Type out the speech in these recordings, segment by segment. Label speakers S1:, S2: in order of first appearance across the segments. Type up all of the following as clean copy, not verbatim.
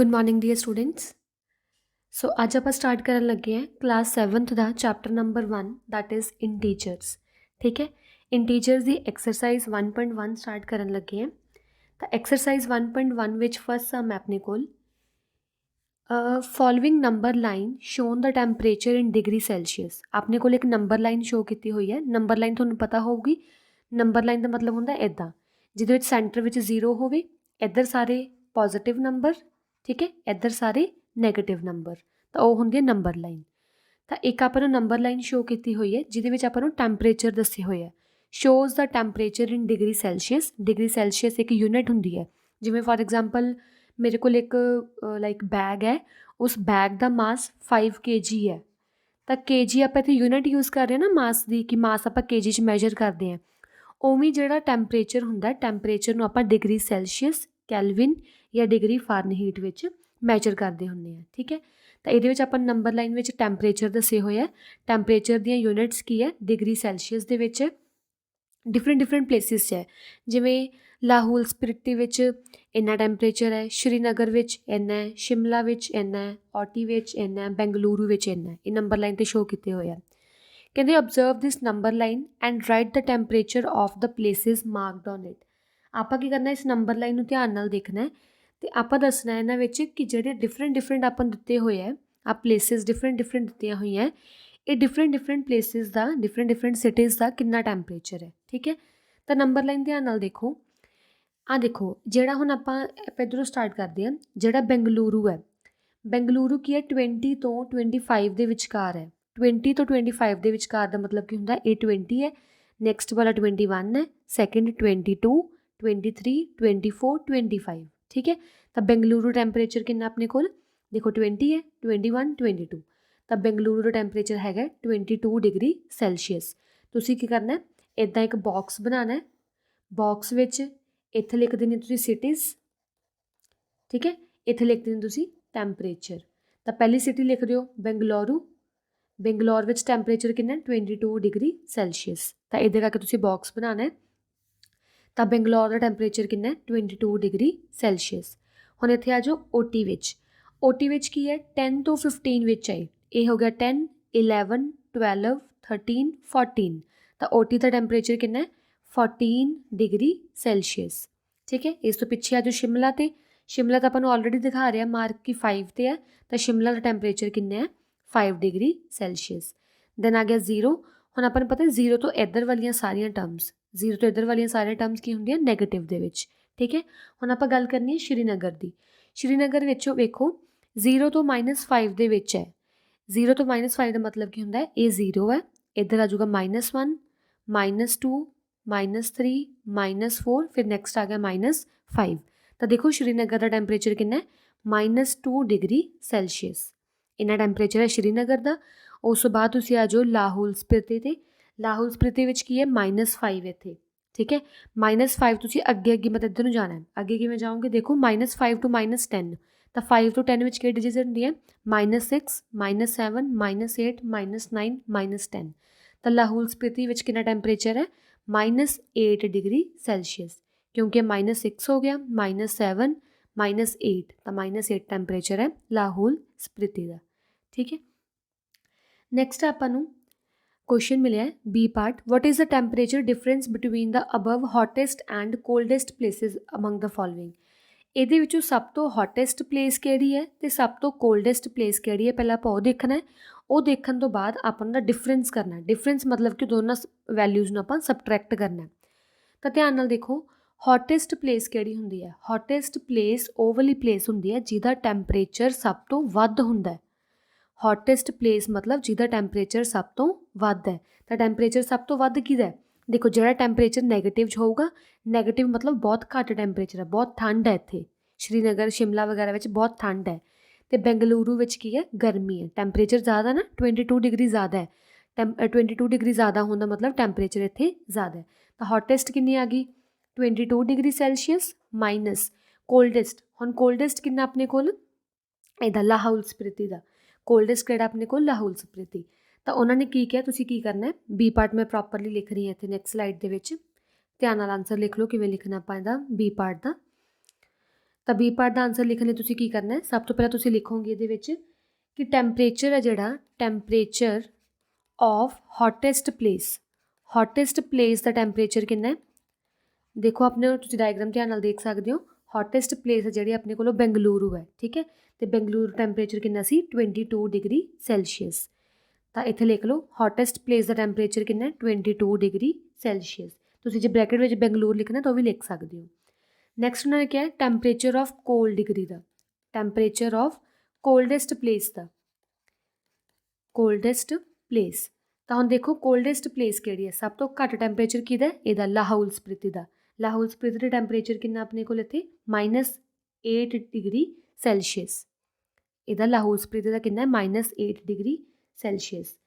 S1: Good morning dear students. So अज आप start करन लगे हैं क्लास 7th का chapter number 1 that is integers. ठीक है, इंटीजर्स की एक्सरसाइज 1.1 स्टार्ट करन लगे हैं। तो एक्सरसाइज 1.1 विच फर्स्ट सम है अपने कोल following number line shown the temperature in degree celsius. अपने कोल एक नंबर लाइन शो की हुई है। नंबर लाइन तुहानूं पता होगी, नंबर लाइन का मतलब होंदा इदां जिहदे विच सेंटर विच 0 होवे, इधर सारे पॉजिटिव नंबर, ठीक है, इधर सारे नैगेटिव नंबर, तो वो होंदी है नंबर लाइन। तो एक आपां नूं नंबर लाइन शो की हुई है जिहदे विच आपां नूं टैंपरेचर दस्से होए है। Shows the temperature in degree Celsius. Degree Celsius एक यूनिट होंदी है। जिवें फॉर एग्जाम्पल मेरे को एक लाइक बैग है, उस बैग का मास 5 kg है। तो kg आप इत्थे यूनिट यूज़ कर रहे हैं ना मास की, कि मास आप kg च मैजर करते हैं। उवें जिहड़ा टैंपरेचर हुंदा, टैंपरेचर नूं आपां डिग्री सैल्सीयस, कैलविन या डिग्री फारनहीट विच मैजर करते हुंदे हैं। ठीक है, तो ये आपां नंबर लाइन विच टैंपरेचर दस्से होए है। टैंपरेचर दीयां यूनिट्स की है डिग्री सैल्सीयस दे विच डिफरेंट प्लेसिस है। जिवें लाहौल स्पिति विच इन्ना टैंपरेचर है, श्रीनगर विच इन्ना है, शिमला विच इन्ना है, औटी विच इन्ना है, बेंगलुरु विच इन्ना है। ये नंबर लाइन ते शो किए हुए हैं। कहते observe this number line and write the temperature of the places marked on it. आपां की करना, इस नंबर लाइन नूं ध्यान नाल देखना है तो आपां दसना है इन्हां विच कि जिहड़े डिफरेंट आपां दित्ते होए है, आ प्लेसिस डिफरेंट दित्तियां होईयां है, ये डिफरेंट प्लेसिस का डिफरेंट सिटीज़ का कितना टैंपरेचर है। ठीक है, तो नंबर लाइन ध्यान नाल देखो। आ देखो जिहड़ा हुण आपां इधरों स्टार्ट करते हैं, जिहड़ा बेंगलुरु है, बेंगलुरु की है 20 तो 25 के विचकार है। 20 तो 25 के विचकार का मतलब की हुंदा, ए 20 है, नैक्सट वाला 21 है, सैकेंड 22, 23, 24, 25। ठीक है, तो बेंगलुरु टैंपरेचर कितना अपने कोल देखो 20 है, 21, 22। तो बेंगलुरु का टैंपरेचर है 22 डिग्री सैल्सीयस। तुसीं की करना है, इदां एक बॉक्स बनाना है। बॉक्स विच इत्थे लिख देनी तुसीं सिटीज़। ठीक है, इत्थे लिख देनी तुसीं टैंपरेचर। तो पहली सिटी लिख दिओ बेंगलुरु। बेंगलौर विच टैंपरेचर कितना 22 डिग्री सैल्सीयस। तो इहदे करके तुसीं बॉक्स बनाना है। तो बेंगलौर का टैंपरेचर कितना 22 डिग्री सैल्सीयस। हुण इत्थे आ जाओ ओटी विच। ओटी विच की है 10 तो 15 विच है। ये हो गया 10, 11, 12, 13, 14। तो ओटी का टैंपरेचर कितना 14 डिग्री सैल्सीयस। ठीक है, इस तो पिछे आ जाओ शिमला ते। शिमला तो अपन ऑलरेडी दिखा रहा मार्क की 5 ते है, तो शिमला का टैंपरेचर कितना है 5 डिग्री सैल्सीयस। दैन आ गया 0। हुण अपन पता 0 तो इधर वालियां सारियां टर्म्स, 0 तो इधर वालियां सारियां टर्म्स की होंदियां नैगेटिव दे विच। ठीक है, हुण आपां गल करनी है श्रीनगर की। श्रीनगर विचों वेखो 0 तो -5 दे विच है। 0 तो -5 का मतलब की होंदा है, ये 0 है, इधर आ जाऊगा -1, -2, -3, -4, फिर नैक्सट आ गया -5। तो देखो श्रीनगर का टैंपरेचर कितना है -2 डिग्री सैल्सीयस। इन्ना टैंपरेचर है श्रीनगर का। उस तो बाद तुसीं आ जाओ लाहौल स्पिति ते। लाहौल स्पिति विच की है -5 इत्थे। ठीक है, -5 तुसीं अगे मतलब इधर नूं जाना है। अगे किवें जाओगे देखो -5 टू -10। तो 5 तो 10 विच किहड़ी डिजिट हुंदी है -6, -7, -8, -9, -10। तो लाहौल स्पिति विच कितना टैंपरेचर है -8 डिग्री सैल्सीयस, क्योंकि -6 हो गया, -7, -8, तो -8 टैंपरेचर है लाहौल स्पिति का। ठीक है, नैक्सट आपां नूं क्वेश्चन मिले B part, what is the temperature difference between the above hottest and coldest places among the following. ਇਹਦੇ ਵਿੱਚੋਂ ਸਭ ਤੋਂ ਹੌਟੈਸਟ ਪਲੇਸ ਕਿਹੜੀ ਹੈ ਤੇ ਸਭ ਤੋਂ ਕੋਲਡੈਸਟ ਪਲੇਸ ਕਿਹੜੀ ਹੈ, ਪਹਿਲਾਂ ਆਪਾਂ ਉਹ ਦੇਖਣਾ ਹੈ। ਉਹ ਦੇਖਣ ਤੋਂ ਬਾਅਦ ਆਪਾਂ ਨੂੰ ਦਾ ਡਿਫਰੈਂਸ ਕਰਨਾ ਹੈ। ਡਿਫਰੈਂਸ ਮਤਲਬ ਕਿ ਦੋਨਾਂ ਵੈਲਿਊਜ਼ ਨੂੰ ਆਪਾਂ ਸਬਟਰੈਕਟ ਕਰਨਾ ਹੈ। ਤਾਂ ਧਿਆਨ ਨਾਲ ਦੇਖੋ, ਹੌਟੈਸਟ ਪਲੇਸ ਕਿਹੜੀ ਹੁੰਦੀ ਹੈ। ਹੌਟੈਸਟ ਪਲੇਸ ਉਹ ਵਾਲੀ ਪਲੇਸ ਹੁੰਦੀ ਹੈ ਜਿਹਦਾ ਟੈਂਪਰੇਚਰ ਸਭ ਤੋਂ ਵੱਧ ਹੁੰਦਾ ਹੈ। हॉटेस्ट प्लेस मतलब जिहदा टैंपरेचर सब तो वध है। तो टैंपरेचर सब तो वध किहदा है, देखो जिहड़ा टैंपरेचर नैगेटिव च होऊगा, नैगेटिव मतलब बहुत घट टैंपरेचर है, बहुत ठंड है इत्थे श्रीनगर शिमला वगैरह विच बहुत ठंड है। तो बेंगलुरु विच की है गर्मी है, टैंपरेचर ज़्यादा ना 22 डिग्री ज़्यादा है। 22 डिग्री ज़्यादा होने का मतलब टैंपरेचर इत्थे ज़्यादा है। तो हॉटेस्ट कितनी आ गई 22 डिग्री सैल्सीयस माइनस कोल्डेस्ट। हुण कोल्डेस्ट कितना अपने कोल इहदा लाहौल स्पिति का कोल्डेस्ट किहड़ा अपने को लाहौल स्पिति। तो उन्होंने की किया, तुसीं की करना है बी पार्ट मैं प्रॉपरली लिख रही हूँ इत्थे नैक्सट स्लाइड दे विच। ध्यान नाल आंसर लिख लो किवें लिखना आपां इहदा बी पार्ट का। ਤਾਂ ਬੀ ਪਾਰਟ ਦਾ ਆਂਸਰ ਲਿਖਣ ਲਈ ਤੁਸੀਂ ਕੀ ਕਰਨਾ ਹੈ, ਸਭ ਤੋਂ ਪਹਿਲਾਂ ਤੁਸੀਂ ਲਿਖੋਗੇ ਇਹਦੇ ਵਿੱਚ ਕਿ ਟੈਂਪਰੇਚਰ ਹੈ ਜਿਹੜਾ, ਟੈਂਪਰੇਚਰ ਆਫ ਹੌਟੈਸਟ ਪਲੇਸ ਦਾ ਟੈਂਪਰੇਚਰ ਕਿੰਨਾ ਹੈ। ਦੇਖੋ ਆਪਣੇ ਤੁਸੀਂ ਡਾਇਗਰਾਮ ਧਿਆਨ ਨਾਲ ਦੇਖ ਸਕਦੇ ਹੋ, ਹੌਟੈਸਟ ਪਲੇਸ ਹੈ ਜਿਹੜੀ ਆਪਣੇ ਕੋਲੋਂ ਬੈਂਗਲੁਰੂ ਹੈ, ਠੀਕ ਹੈ। ਤੇ ਬੈਂਗਲੁਰੂ ਟੈਂਪਰੇਚਰ ਕਿੰਨਾ ਸੀ 22 ਡਿਗਰੀ ਸੈਲਸੀਅਸ। ਤਾਂ ਇੱਥੇ ਲਿਖ ਲਓ ਹੌਟੈਸਟ ਪਲੇਸ ਦਾ ਟੈਂਪਰੇਚਰ ਕਿੰਨਾ ਹੈ 22 ਡਿਗਰੀ ਸੈਲਸੀਅਸ। ਤੁਸੀਂ ਜੇ ਬ੍ਰੈਕਟ ਵਿੱਚ ਬੈਂਗਲੁਰੂ ਲਿਖਣਾ ਤਾਂ ਉਹ ਵੀ ਲਿਖ ਸਕਦੇ ਹੋ। ਨੈਕਸਟ ਉਹਨਾਂ ਨੇ ਕਿਹਾ ਟੈਂਪਰੇਚਰ ਆਫ ਕੋਲਡ ਡਿਗਰੀ ਦਾ, ਟੈਂਪਰੇਚਰ ਆਫ ਕੋਲਡੈਸਟ ਪਲੇਸ ਦਾ, ਕੋਲਡੈਸਟ ਪਲੇਸ। ਤਾਂ ਹੁਣ ਦੇਖੋ ਕੋਲਡੈਸਟ ਪਲੇਸ ਕਿਹੜੀ ਹੈ, ਸਭ ਤੋਂ ਘੱਟ ਟੈਂਪਰੇਚਰ ਕਿਹਦਾ, ਇਹਦਾ ਲਾਹੌਲ ਸਪਿਤੀ ਦਾ। ਲਾਹੌਲ ਸਪਿਤੀ ਦਾ ਟੈਂਪਰੇਚਰ ਕਿੰਨਾ ਆਪਣੇ ਕੋਲ ਇੱਥੇ -8 ਡਿਗਰੀ ਸੈਲਸੀਅਸ। ਇਹਦਾ ਲਾਹੌਲ ਸਪਿਤੀ ਦਾ ਕਿੰਨਾ -8 ਡਿਗਰੀ ਸੈਲਸੀਅਸ।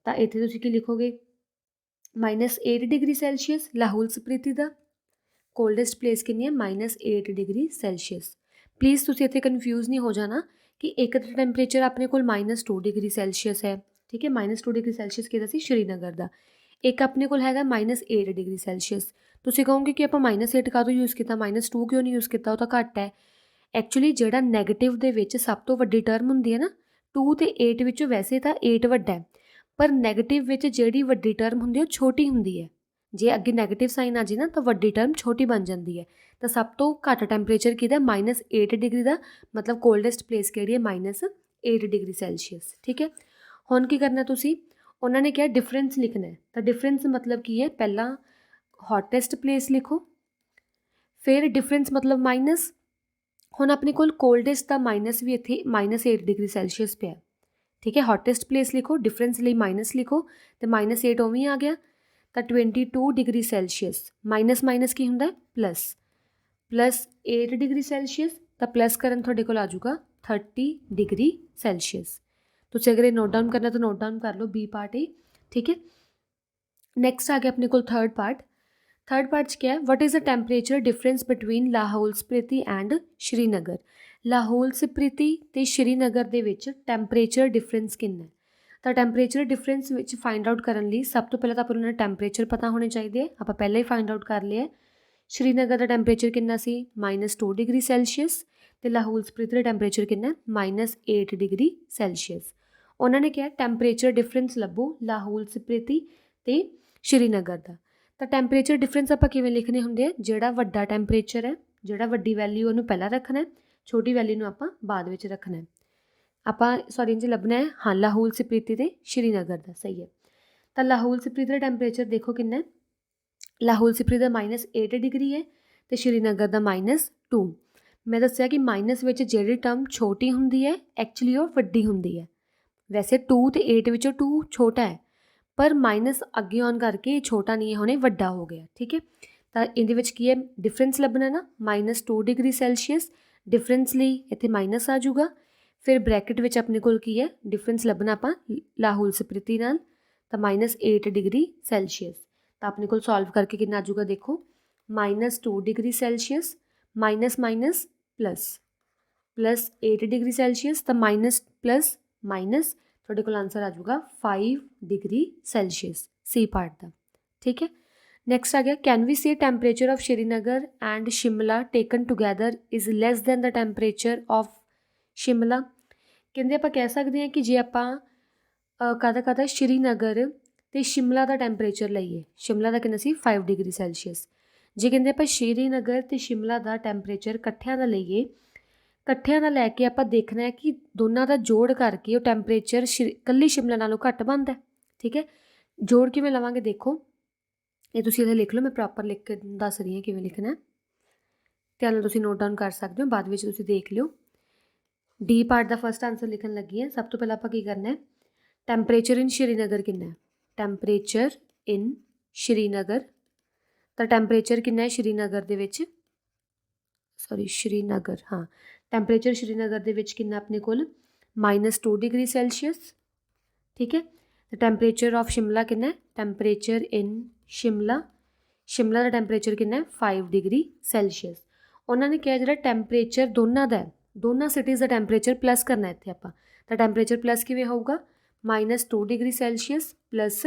S1: ਤਾਂ ਇੱਥੇ ਤੁਸੀਂ ਕੀ ਲਿਖੋਗੇ -8 ਡਿਗਰੀ ਸੈਲਸੀਅਸ ਲਾਹੌਲ ਸਪਿਤੀ ਦਾ। ਕੋਲਡੈਸਟ ਪਲੇਸ ਕਿੰਨੀ ਹੈ -8 ਡਿਗਰੀ ਸੈਲਸੀਅਸ। ਪਲੀਜ਼ ਤੁਸੀਂ ਇੱਥੇ ਕਨਫਿਊਜ਼ ਨਹੀਂ ਹੋ ਜਾਣਾ ਕਿ ਇੱਕ ਦਾ ਟੈਂਪਰੇਚਰ ਆਪਣੇ ਕੋਲ -2 ਡਿਗਰੀ ਸੈਲਸੀਅਸ ਹੈ, ਠੀਕ ਹੈ। -2 ਡਿਗਰੀ ਸੈਲਸੀਅਸ ਕਿਹਦਾ ਸੀ, ਸ਼੍ਰੀਨਗਰ ਦਾ। ਇੱਕ ਆਪਣੇ ਕੋਲ ਹੈਗਾ -8 ਡਿਗਰੀ ਸੈਲਸੀਅਸ। ਤੁਸੀਂ ਕਹੋਗੇ ਕਿ ਆਪਾਂ -8 ਕਾਹਤੋਂ ਯੂਜ਼ ਕੀਤਾ, -2 ਕਿਉਂ ਨਹੀਂ ਯੂਜ਼ ਕੀਤਾ, ਉਹ ਤਾਂ ਘੱਟ ਹੈ। ਐਕਚੁਅਲੀ ਜਿਹੜਾ ਨੈਗੇਟਿਵ ਦੇ ਵਿੱਚ ਸਭ ਤੋਂ ਵੱਡੀ ਟਰਮ ਹੁੰਦੀ ਹੈ ਨਾ, 2 ਤੇ 8 ਵਿੱਚੋਂ ਵੈਸੇ ਤਾਂ 8 ਵੱਡਾ ਹੈ, ਪਰ ਨੈਗੇਟਿਵ ਵਿੱਚ ਜਿਹੜੀ ਵੱਡੀ ਟਰਮ ਹੁੰਦੀ ਹੈ ਉਹ ਛੋਟੀ ਹੁੰਦੀ ਹੈ। ਜੇ ਅੱਗੇ ਨੈਗੇਟਿਵ ਸਾਈਨ ਆ ਜੇ ਨਾ ਤਾਂ ਵੱਡੀ ਟਰਮ ਛੋਟੀ ਬਣ ਜਾਂਦੀ ਹੈ। ਤਾਂ ਸਭ ਤੋਂ ਘੱਟ ਟੈਂਪਰੇਚਰ ਕਿਹਦਾ -8 ਡਿਗਰੀ ਦਾ, ਮਤਲਬ ਕੋਲਡੈਸਟ ਪਲੇਸ ਕਿਹੜੀ ਹੈ -8 ਡਿਗਰੀ ਸੈਲਸੀਅਸ, ਠੀਕ ਹੈ। ਹੁਣ ਕੀ ਕਰਨਾ ਤੁਸੀਂ, ਉਹਨਾਂ ਨੇ ਕਿਹਾ ਡਿਫਰੈਂਸ ਲਿਖਣਾ ਹੈ। ਤਾਂ ਡਿਫਰੈਂਸ ਮਤਲਬ ਕੀ ਹੈ, ਪਹਿਲਾਂ ਹੌਟੈਸਟ ਪਲੇਸ ਲਿਖੋ, ਫਿਰ ਡਿਫਰੈਂਸ ਮਤਲਬ ਮਾਈਨਸ। ਹੁਣ ਆਪਣੇ ਕੋਲ ਕੋਲਡੈਸਟ ਦਾ ਮਾਈਨਸ ਵੀ ਇੱਥੇ -8 ਡਿਗਰੀ ਸੈਲਸੀਅਸ ਪਿਆ, ਠੀਕ ਹੈ। ਹੌਟੈਸਟ ਪਲੇਸ ਲਿਖੋ, ਡਿਫਰੈਂਸ ਲਈ ਮਾਈਨਸ ਲਿਖੋ, ਤੇ -8 ਉਵੇਂ ਆ ਗਿਆ। ਤਾਂ 22 ਡਿਗਰੀ ਸੈਲਸੀਅਸ ਮਾਈਨਸ ਕੀ ਹੁੰਦਾ +8 ਡਿਗਰੀ ਸੈਲਸੀਅਸ। ਤਾਂ ਪਲੱਸ ਕਰਨ ਤੁਹਾਡੇ ਕੋਲ ਆ ਜਾਊਗਾ 30 ਡਿਗਰੀ ਸੈਲਸੀਅਸ। ਤੁਸੀਂ ਅਗਰ ਇਹ ਨੋਟ ਡਾਊਨ ਕਰਨਾ ਤਾਂ ਨੋਟ ਡਾਊਨ ਕਰ ਲਓ ਬੀ ਪਾਰਟ ਇਹ, ਠੀਕ ਹੈ। ਨੈਕਸਟ ਆ ਗਿਆ ਆਪਣੇ ਕੋਲ ਥਰਡ ਪਾਰਟ 'ਚ ਕਿਹਾ what is the temperature difference between Lahaul Spiti and Srinagar. Lahaul Spiti ਅਤੇ ਸ਼੍ਰੀਨਗਰ ਦੇ ਵਿੱਚ ਟੈਂਪਰੇਚਰ ਡਿਫਰੈਂਸ ਕਿੰਨਾ ਹੈ। ਤਾਂ ਟੈਂਪਰੇਚਰ ਡਿਫਰੈਂਸ ਵਿੱਚ ਫਾਈਂਡ ਆਊਟ ਕਰਨ ਲਈ ਸਭ ਤੋਂ ਪਹਿਲਾਂ ਤਾਂ ਆਪਾਂ ਨੂੰ ਟੈਂਪਰੇਚਰ ਪਤਾ ਹੋਣੇ ਚਾਹੀਦੇ ਆ, ਆਪਾਂ ਪਹਿਲਾਂ ਹੀ ਫਾਈਂਡ ਆਊਟ ਕਰ ਲਿਆ। ਸ਼੍ਰੀਨਗਰ ਦਾ ਟੈਂਪਰੇਚਰ ਕਿੰਨਾ ਸੀ -2 ਡਿਗਰੀ ਸੈਲਸੀਅਸ, ਅਤੇ ਲਾਹੌਲ ਸਪਿਤੀ ਦਾ ਟੈਂਪਰੇਚਰ ਕਿੰਨਾ -8 ਡਿਗਰੀ ਸੈਲਸੀਅਸ। ਉਹਨਾਂ ਨੇ ਕਿਹਾ ਟੈਂਪਰੇਚਰ ਡਿਫਰੈਂਸ ਲੱਭੋ ਲਾਹੌਲ ਸਪਿਤੀ ਅਤੇ ਸ਼੍ਰੀਨਗਰ ਦਾ। ਤਾਂ ਟੈਂਪਰੇਚਰ ਡਿਫਰੈਂਸ ਆਪਾਂ ਕਿਵੇਂ ਲਿਖਣੇ ਹੁੰਦੇ ਆ, ਜਿਹੜਾ ਵੱਡਾ ਟੈਂਪਰੇਚਰ ਹੈ, ਜਿਹੜਾ ਵੱਡੀ ਵੈਲਿਊ ਉਹਨੂੰ ਪਹਿਲਾਂ ਰੱਖਣਾ, ਛੋਟੀ ਵੈਲਿਊ ਨੂੰ ਆਪਾਂ ਬਾਅਦ ਵਿੱਚ ਰੱਖਣਾ। ਆਪਾਂ ਇੰਜ ਲੱਭਣਾ ਹੈ, ਹਾਂ ਲਾਹੌਲ ਸਪਿਤੀ ਅਤੇ ਸ਼੍ਰੀਨਗਰ ਦਾ, ਸਹੀ ਹੈ। ਤਾਂ ਲਾਹੌਲ ਸਪਿਤੀ ਦਾ ਟੈਂਪਰੇਚਰ ਦੇਖੋ ਕਿੰਨਾ ਹੈ, ਲਾਹੌਲ ਸਪਿਤੀ ਦਾ -8 ਡਿਗਰੀ ਹੈ ਅਤੇ ਸ਼੍ਰੀਨਗਰ ਦਾ -2। ਮੈਂ ਦੱਸਿਆ ਕਿ ਮਾਈਨਸ ਵਿੱਚ ਜਿਹੜੀ ਟਰਮ ਛੋਟੀ ਹੁੰਦੀ ਹੈ ਐਕਚੁਅਲੀ ਉਹ ਵੱਡੀ ਹੁੰਦੀ ਹੈ। ਵੈਸੇ 2 ਅਤੇ 8 ਵਿੱਚੋਂ 2 ਛੋਟਾ ਹੈ, ਪਰ ਮਾਈਨਸ ਅੱਗੇ ਆਉਣ ਕਰਕੇ ਇਹ ਛੋਟਾ ਨਹੀਂ ਹੈ, ਹੁਣੇ ਵੱਡਾ ਹੋ ਗਿਆ, ਠੀਕ ਹੈ। ਤਾਂ ਇਹਦੇ ਵਿੱਚ ਕੀ ਹੈ, ਡਿਫਰੈਂਸ ਲੱਭਣਾ ਨਾ -2 ਡਿਗਰੀ ਸੈਲਸੀਅਸ। ਡਿਫਰੈਂਸ ਲਈ ਇੱਥੇ ਮਾਈਨਸ ਆ ਜਾਊਗਾ, ਫਿਰ ਬ੍ਰੈਕਟ ਵਿੱਚ ਆਪਣੇ ਕੋਲ ਕੀ ਹੈ, ਡਿਫਰੈਂਸ ਲੱਭਣਾ ਆਪਾਂ ਲਾਹੌਲ ਸਪਿਤੀ ਨਾਲ, ਤਾਂ -8 ਡਿਗਰੀ ਸੈਲਸੀਅਸ। ਤਾਂ ਆਪਣੇ ਕੋਲ ਸੋਲਵ ਕਰਕੇ ਕਿੰਨਾ ਆ ਜਾਊਗਾ ਦੇਖੋ -2 degree Celsius minus +8 degree Celsius. ਤਾਂ ਮਾਈਨਸ ਤੁਹਾਡੇ ਕੋਲ ਆਂਸਰ ਆ ਜਾਊਗਾ 5 ਡਿਗਰੀ ਸੈਲਸੀਅਸ, ਸੀ ਪਾਰਟ ਦਾ, ਠੀਕ ਹੈ। ਨੈਕਸਟ ਆ ਗਿਆ can we say temperature of Srinagar and Shimla taken together is less than the temperature of Shimla. ਕਹਿੰਦੇ ਆਪਾਂ ਕਹਿ ਸਕਦੇ ਹਾਂ ਕਿ ਜੇ ਆਪਾਂ ਕਾਹਦਾ ਸ਼੍ਰੀਨਗਰ ਅਤੇ ਸ਼ਿਮਲਾ ਦਾ ਟੈਂਪਰੇਚਰ ਲਈਏ, ਸ਼ਿਮਲਾ ਦਾ ਕਿੰਨਾ ਸੀ 5 ਡਿਗਰੀ ਸੈਲਸੀਅਸ। ਜੇ ਕਹਿੰਦੇ ਆਪਾਂ ਸ਼੍ਰੀਨਗਰ ਅਤੇ ਸ਼ਿਮਲਾ ਦਾ ਟੈਂਪਰੇਚਰ ਇਕੱਠਿਆਂ ਦਾ ਲਈਏ, ਇਕੱਠਿਆਂ ਦਾ ਲੈ ਕੇ ਆਪਾਂ ਦੇਖਣਾ ਹੈ ਕਿ ਦੋਨਾਂ ਦਾ ਜੋੜ ਕਰਕੇ ਉਹ ਟੈਂਪਰੇਚਰ ਇਕੱਲੀ ਸ਼ਿਮਲਾ ਨਾਲੋਂ ਘੱਟ ਬਣਦਾ, ਠੀਕ ਹੈ। ਜੋੜ ਕਿਵੇਂ ਲਵਾਂਗੇ ਦੇਖੋ, ਇਹ ਤੁਸੀਂ ਇਹਦੇ ਲਿਖ ਲਓ, ਮੈਂ ਪ੍ਰੋਪਰ ਲਿਖ ਕੇ ਦੱਸ ਰਹੀ ਹਾਂ ਕਿਵੇਂ ਲਿਖਣਾ, ਧਿਆਨ ਨਾਲ ਤੁਸੀਂ ਨੋਟ ਡਾਊਨ ਕਰ ਸਕਦੇ ਹੋ, ਬਾਅਦ ਵਿੱਚ ਤੁਸੀਂ ਦੇਖ ਲਿਓ। ਡੀ ਪਾਰਟ ਦਾ ਫਸਟ ਆਂਸਰ ਲਿਖਣ ਲੱਗੀ ਹੈ। ਸਭ ਤੋਂ ਪਹਿਲਾਂ ਆਪਾਂ ਕੀ ਕਰਨਾ ਹੈ, ਟੈਂਪਰੇਚਰ ਇਨ ਸ਼੍ਰੀਨਗਰ ਕਿੰਨਾ ਹੈ, ਟੈਂਪਰੇਚਰ ਇਨ ਸ਼੍ਰੀਨਗਰ। ਤਾਂ ਟੈਂਪਰੇਚਰ ਕਿੰਨਾ ਹੈ ਸ਼੍ਰੀਨਗਰ ਦੇ ਵਿੱਚ, ਸ਼੍ਰੀਨਗਰ, ਹਾਂ ਟੈਂਪਰੇਚਰ ਸ਼੍ਰੀਨਗਰ ਦੇ ਵਿੱਚ ਕਿੰਨਾ ਆਪਣੇ ਕੋਲ -2 ਡਿਗਰੀ ਸੈਲਸੀਅਸ, ਠੀਕ ਹੈ। ਤੇ ਟੈਂਪਰੇਚਰ ਆਫ ਸ਼ਿਮਲਾ ਕਿੰਨਾ ਹੈ, ਟੈਂਪਰੇਚਰ ਇਨ ਸ਼ਿਮਲਾ ਦਾ ਟੈਂਪਰੇਚਰ ਕਿੰਨਾ ਹੈ 5 ਡਿਗਰੀ ਸੈਲਸੀਅਸ। ਉਹਨਾਂ ਨੇ ਕਿਹਾ ਜਿਹੜਾ ਟੈਂਪਰੇਚਰ ਦੋਨਾਂ ਦਾ, ਦੋਨਾਂ ਸਿਟੀਜ਼ ਦਾ ਟੈਂਪਰੇਚਰ ਪਲੱਸ ਕਰਨਾ ਇੱਥੇ ਆਪਾਂ। ਤਾਂ ਟੈਂਪਰੇਚਰ ਪਲੱਸ ਕਿਵੇਂ ਹੋਊਗਾ -2 degree Celsius plus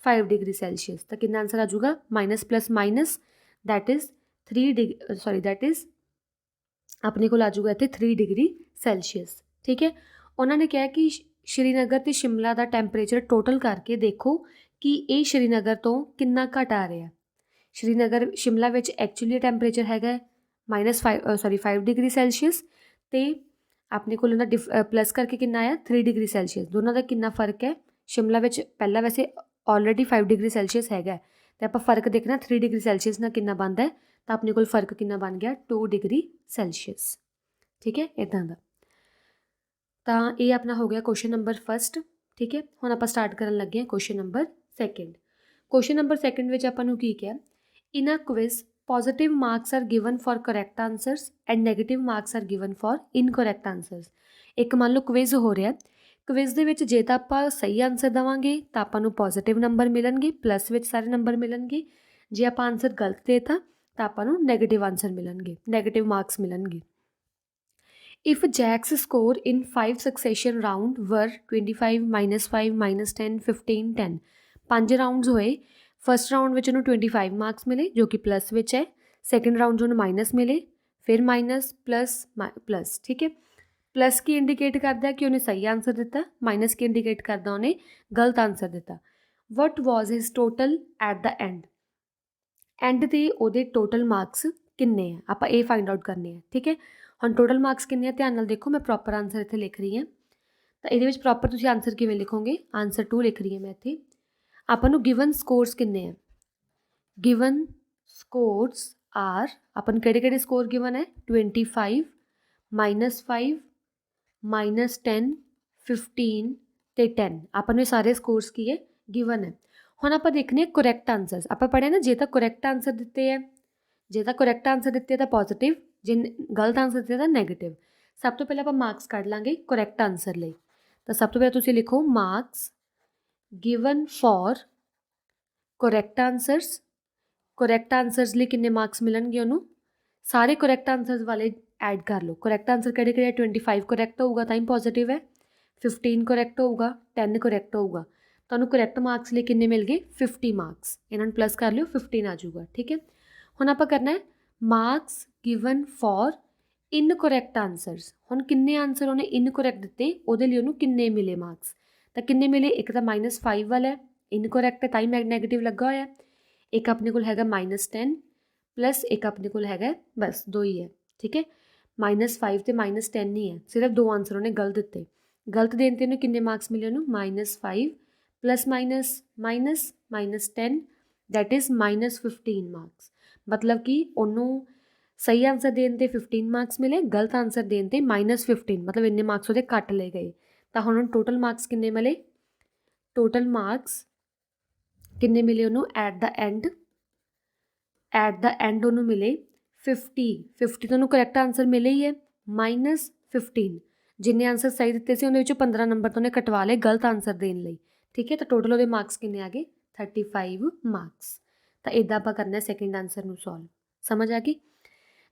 S1: 5 degree Celsius. ਤਾਂ ਕਿੰਨਾ ਆਂਸਰ ਆ ਜਾਊਗਾ minus plus minus, that is 3 degree, that is ਆਪਣੇ ਕੋਲ ਆ ਜਾਊਗਾ ਇੱਥੇ 3 ਡਿਗਰੀ ਸੈਲਸੀਅਸ। ਠੀਕ ਹੈ, ਉਹਨਾਂ ਨੇ ਕਿਹਾ ਕਿ ਸ਼੍ਰੀਨਗਰ ਅਤੇ ਸ਼ਿਮਲਾ ਦਾ ਟੈਂਪਰੇਚਰ ਟੋਟਲ ਕਰਕੇ ਦੇਖੋ ਕਿ ਇਹ ਸ਼੍ਰੀਨਗਰ ਤੋਂ ਕਿੰਨਾ ਘੱਟ ਆ ਰਿਹਾ। ਸ਼੍ਰੀਨਗਰ ਸ਼ਿਮਲਾ ਵਿੱਚ ਐਕਚੁਅਲੀ ਟੈਂਪਰੇਚਰ ਹੈਗਾ -5 ਡਿਗਰੀ ਸੈਲਸੀਅਸ, ਅਤੇ ਆਪਣੇ ਕੋਲ ਇਹਦਾ ਪਲੱਸ ਕਰਕੇ ਕਿੰਨਾ ਆਇਆ 3 ਡਿਗਰੀ ਸੈਲਸੀਅਸ। ਦੋਨਾਂ ਦਾ ਕਿੰਨਾ ਫਰਕ ਹੈ। ਸ਼ਿਮਲਾ ਵਿੱਚ ਪਹਿਲਾਂ ਵੈਸੇ ਆਲਰੇਡੀ 5 ਡਿਗਰੀ ਸੈਲਸੀਅਸ ਹੈਗਾ, ਅਤੇ ਆਪਾਂ ਫਰਕ ਦੇਖਣਾ 3 ਡਿਗਰੀ ਸੈਲਸੀਅਸ ਨਾਲ ਕਿੰਨਾ ਬਣਦਾ ਹੈ, ਤਾਂ ਆਪਣੇ ਕੋਲ ਫਰਕ ਕਿੰਨਾ ਬਣ ਗਿਆ 2 ਡਿਗਰੀ ਸੈਲਸੀਅਸ। ਠੀਕ ਹੈ, ਇੱਦਾਂ ਦਾ। ਤਾਂ ਇਹ ਆਪਣਾ ਹੋ ਗਿਆ ਕੁਐਸਚਨ ਨੰਬਰ ਫਸਟ। ਠੀਕ ਹੈ, ਹੁਣ ਆਪਾਂ ਸਟਾਰਟ ਕਰਨ ਲੱਗੇ ਹਾਂ question number second. Question number second ਵਿੱਚ ਆਪਾਂ ਨੂੰ ਕੀ ਕਿਹਾ, in a quiz positive marks are given for correct answers and negative marks are given for incorrect answers. ਇੱਕ ਮੰਨ ਲਓ ਕੁਇਜ਼ ਹੋ ਰਿਹਾ, ਕੁਇਜ਼ ਦੇ ਵਿੱਚ ਜੇ ਤਾਂ ਆਪਾਂ ਸਹੀ ਆਨਸਰ ਦੇਵਾਂਗੇ ਤਾਂ ਆਪਾਂ ਨੂੰ ਪੋਜ਼ੀਟਿਵ ਨੰਬਰ ਮਿਲਣਗੇ, ਪਲੱਸ ਵਿੱਚ ਸਾਰੇ ਨੰਬਰ ਮਿਲਣਗੇ। ਜੇ ਆਪਾਂ ਆਨਸਰ ਗਲਤ ਦੇਤਾ ਤਾਂ ਆਪਾਂ ਨੂੰ ਨੈਗੇਟਿਵ ਆਨਸਰ ਮਿਲਣਗੇ, ਨੈਗੇਟਿਵ ਮਾਰਕਸ ਮਿਲਣਗੇ। If Jack's score in 5 succession round were 25 -5 -10 15 10, 5 ਰਾਊਂਡਸ ਹੋਏ। ਫਸਟ ਰਾਊਂਡ ਵਿੱਚ ਉਹਨੂੰ 25 ਮਾਰਕਸ ਮਿਲੇ ਜੋ ਕਿ ਪਲੱਸ ਵਿੱਚ ਹੈ, ਸੈਕਿੰਡ ਰਾਊਂਡ 'ਚ ਉਹਨੂੰ ਮਾਈਨਸ ਮਿਲੇ, ਫਿਰ ਮਾਈਨਸ ਪਲੱਸ। ਠੀਕ ਹੈ, ਪਲੱਸ ਕੀ ਇੰਡੀਕੇਟ ਕਰਦਾ ਕਿ ਉਹਨੇ ਸਹੀ ਆਨਸਰ ਦਿੱਤਾ, ਮਾਈਨਸ ਕੀ ਇੰਡੀਕੇਟ ਕਰਦਾ ਉਹਨੇ ਗਲਤ ਆਨਸਰ ਦਿੱਤਾ। What was his total at the end 'ਤੇ ਉਹਦੇ ਟੋਟਲ ਮਾਰਕਸ ਕਿੰਨੇ ਆ, ਆਪਾਂ ਇਹ ਫਾਈਂਡ ਆਊਟ ਕਰਨੇ ਆ। ਠੀਕ ਹੈ, ਹੁਣ ਟੋਟਲ ਮਾਰਕਸ ਕਿੰਨੇ ਆ ਧਿਆਨ ਨਾਲ ਦੇਖੋ, ਮੈਂ ਪ੍ਰੋਪਰ ਆਨਸਰ ਇੱਥੇ ਲਿਖ ਰਹੀ ਹਾਂ। ਤਾਂ ਇਹਦੇ ਵਿੱਚ ਪ੍ਰੋਪਰ ਤੁਸੀਂ ਆਨਸਰ ਕਿਵੇਂ ਲਿਖੋਗੇ, ਆਨਸਰ 2 ਲਿਖ ਰਹੀ ਹਾਂ ਮੈਂ ਇੱਥੇ। ਆਪਾਂ ਨੂੰ ਗਿਵਨ ਸਕੋਰਸ ਕਿੰਨੇ ਆ, ਗਿਵਨ ਸਕੋਰਸ ਆਰ, ਆਪਾਂ ਨੂੰ ਕਿਹੜੇ ਸਕੋਰ ਗਿਵਨ ਹੈ 25 -5 -10 15 ਅਤੇ 10। ਆਪਾਂ ਨੂੰ ਇਹ ਸਾਰੇ ਸਕੋਰਸ ਕੀ ਹੈ ਗਿਵਨ ਹੈ। ਹੁਣ ਆਪਾਂ ਦੇਖਨੇ ਆ ਕਰੈਕਟ ਆਨਸਰਸ। ਆਪਾਂ ਪੜ੍ਹਿਆ ਨਾ ਜੇ ਤਾਂ ਕਰੈਕਟ ਆਨਸਰ ਦਿੱਤੇ ਹੈ, ਜੇ ਤਾਂ ਕਰੈਕਟ ਆਨਸਰ ਦਿੱਤੇ ਤਾਂ ਪੋਜ਼ੀਟਿਵ, ਜੇ ਗਲਤ ਆਨਸਰ ਦਿੱਤੇ ਤਾਂ ਨੈਗੇਟਿਵ। ਸਭ ਤੋਂ ਪਹਿਲਾਂ ਆਪਾਂ ਮਾਰਕਸ ਕੱਢ ਲਾਂਗੇ ਕਰੈਕਟ ਆਨਸਰ ਲਈ। ਤਾਂ ਸਭ ਤੋਂ ਪਹਿਲਾਂ ਤੁਸੀਂ ਲਿਖੋ marks given for correct answers. Correct answers ਲਈ ਕਿੰਨੇ ਮਾਰਕਸ ਮਿਲਣਗੇ ਉਹਨੂੰ, ਸਾਰੇ ਕਰੈਕਟ ਆਨਸਰਸ ਵਾਲੇ ਐਡ ਕਰ ਲਓ। ਕਰੈਕਟ ਆਨਸਰ ਕਿਹੜੇ 25 ਕਰੈਕਟ ਹੋਊਗਾ ਤਾਂ ਹੀ ਪੋਜ਼ੀਟਿਵ ਹੈ, 15 ਕਰੈਕਟ ਹੋਊਗਾ, 10 ਕਰੈਕਟ ਹੋਊਗਾ। ਤੁਹਾਨੂੰ ਕਰੈਕਟ ਮਾਰਕਸ ਲਈ ਕਿੰਨੇ ਮਿਲ ਗਏ 50 ਮਾਰਕਸ, ਇਹਨਾਂ ਨੂੰ ਪਲੱਸ ਕਰ ਲਿਓ 15 ਆ ਜਾਊਗਾ। ਠੀਕ ਹੈ, ਹੁਣ ਆਪਾਂ ਕਰਨਾ ਹੈ marks given for incorrect answers. ਹੁਣ ਕਿੰਨੇ ਆਨਸਰ ਉਹਨੇ ਇਨਕਰੈਕਟ ਦਿੱਤੇ, ਉਹਦੇ ਲਈ ਉਹਨੂੰ ਕਿੰਨੇ ਮਿਲੇ ਮਾਰਕਸ, ਤਾਂ ਕਿੰਨੇ ਮਿਲੇ, ਇੱਕ ਤਾਂ -5 ਵਾਲਾ ਹੈ ਇਨਕਰੈਕਟ ਹੈ ਤਾਂ ਹੀ ਨੈਗੇਟਿਵ ਲੱਗਾ ਹੋਇਆ, ਇੱਕ ਆਪਣੇ ਕੋਲ ਹੈਗਾ -10 ਪਲੱਸ ਇੱਕ ਆਪਣੇ ਕੋਲ ਹੈਗਾ ਬਸ 2 ਹੀ ਹੈ। ਠੀਕ ਹੈ, -5 ਅਤੇ -10 ਹੀ ਹੈ, ਸਿਰਫ 2 ਆਨਸਰ ਉਹਨੇ ਗਲਤ ਦਿੱਤੇ। ਗਲਤ ਦੇਣ 'ਤੇ ਉਹਨੂੰ ਕਿੰਨੇ ਮਾਰਕਸ ਮਿਲੇ ਉਹਨੂੰ -5 ਪਲੱਸ -10 ਦੈਟ ਇਜ਼ -15 ਮਾਰਕਸ। ਮਤਲਬ ਕਿ ਉਹਨੂੰ ਸਹੀ ਆਨਸਰ ਦੇਣ 'ਤੇ 15 ਮਾਰਕਸ ਮਿਲੇ, ਗਲਤ ਆਨਸਰ ਦੇਣ 'ਤੇ -15, ਮਤਲਬ ਇੰਨੇ ਮਾਰਕਸ ਉਹਦੇ ਕੱਟ ਲਏ ਗਏ। ਤਾਂ ਹੁਣ ਟੋਟਲ ਮਾਰਕਸ ਕਿੰਨੇ ਮਿਲੇ, ਟੋਟਲ ਮਾਰਕਸ ਕਿੰਨੇ ਮਿਲੇ ਉਹਨੂੰ ਐਟ ਦਾ ਐਂਡ ਉਹਨੂੰ ਮਿਲੇ 50 ਤੋਂ ਉਹਨੂੰ ਕਰੈਕਟ ਆਨਸਰ ਮਿਲੇ ਹੀ ਹੈ, -15 ਜਿੰਨੇ ਆਨਸਰ ਸਹੀ ਦਿੱਤੇ ਸੀ ਉਹਦੇ ਵਿੱਚੋਂ 15 ਨੰਬਰ ਤੋਂ ਉਹਨੇ ਕਟਵਾ ਲਏ ਗਲਤ ਆਨਸਰ ਦੇਣ ਲਈ। ਠੀਕ ਹੈ, ਤਾਂ ਟੋਟਲ ਉਹਦੇ ਮਾਰਕਸ ਕਿੰਨੇ ਆ ਗਏ 35 ਮਾਰਕਸ। ਤਾਂ ਇੱਦਾਂ ਆਪਾਂ ਕਰਨਾ ਸੈਕਿੰਡ ਆਨਸਰ ਨੂੰ ਸੋਲਵ, ਸਮਝ ਆ ਗਈ।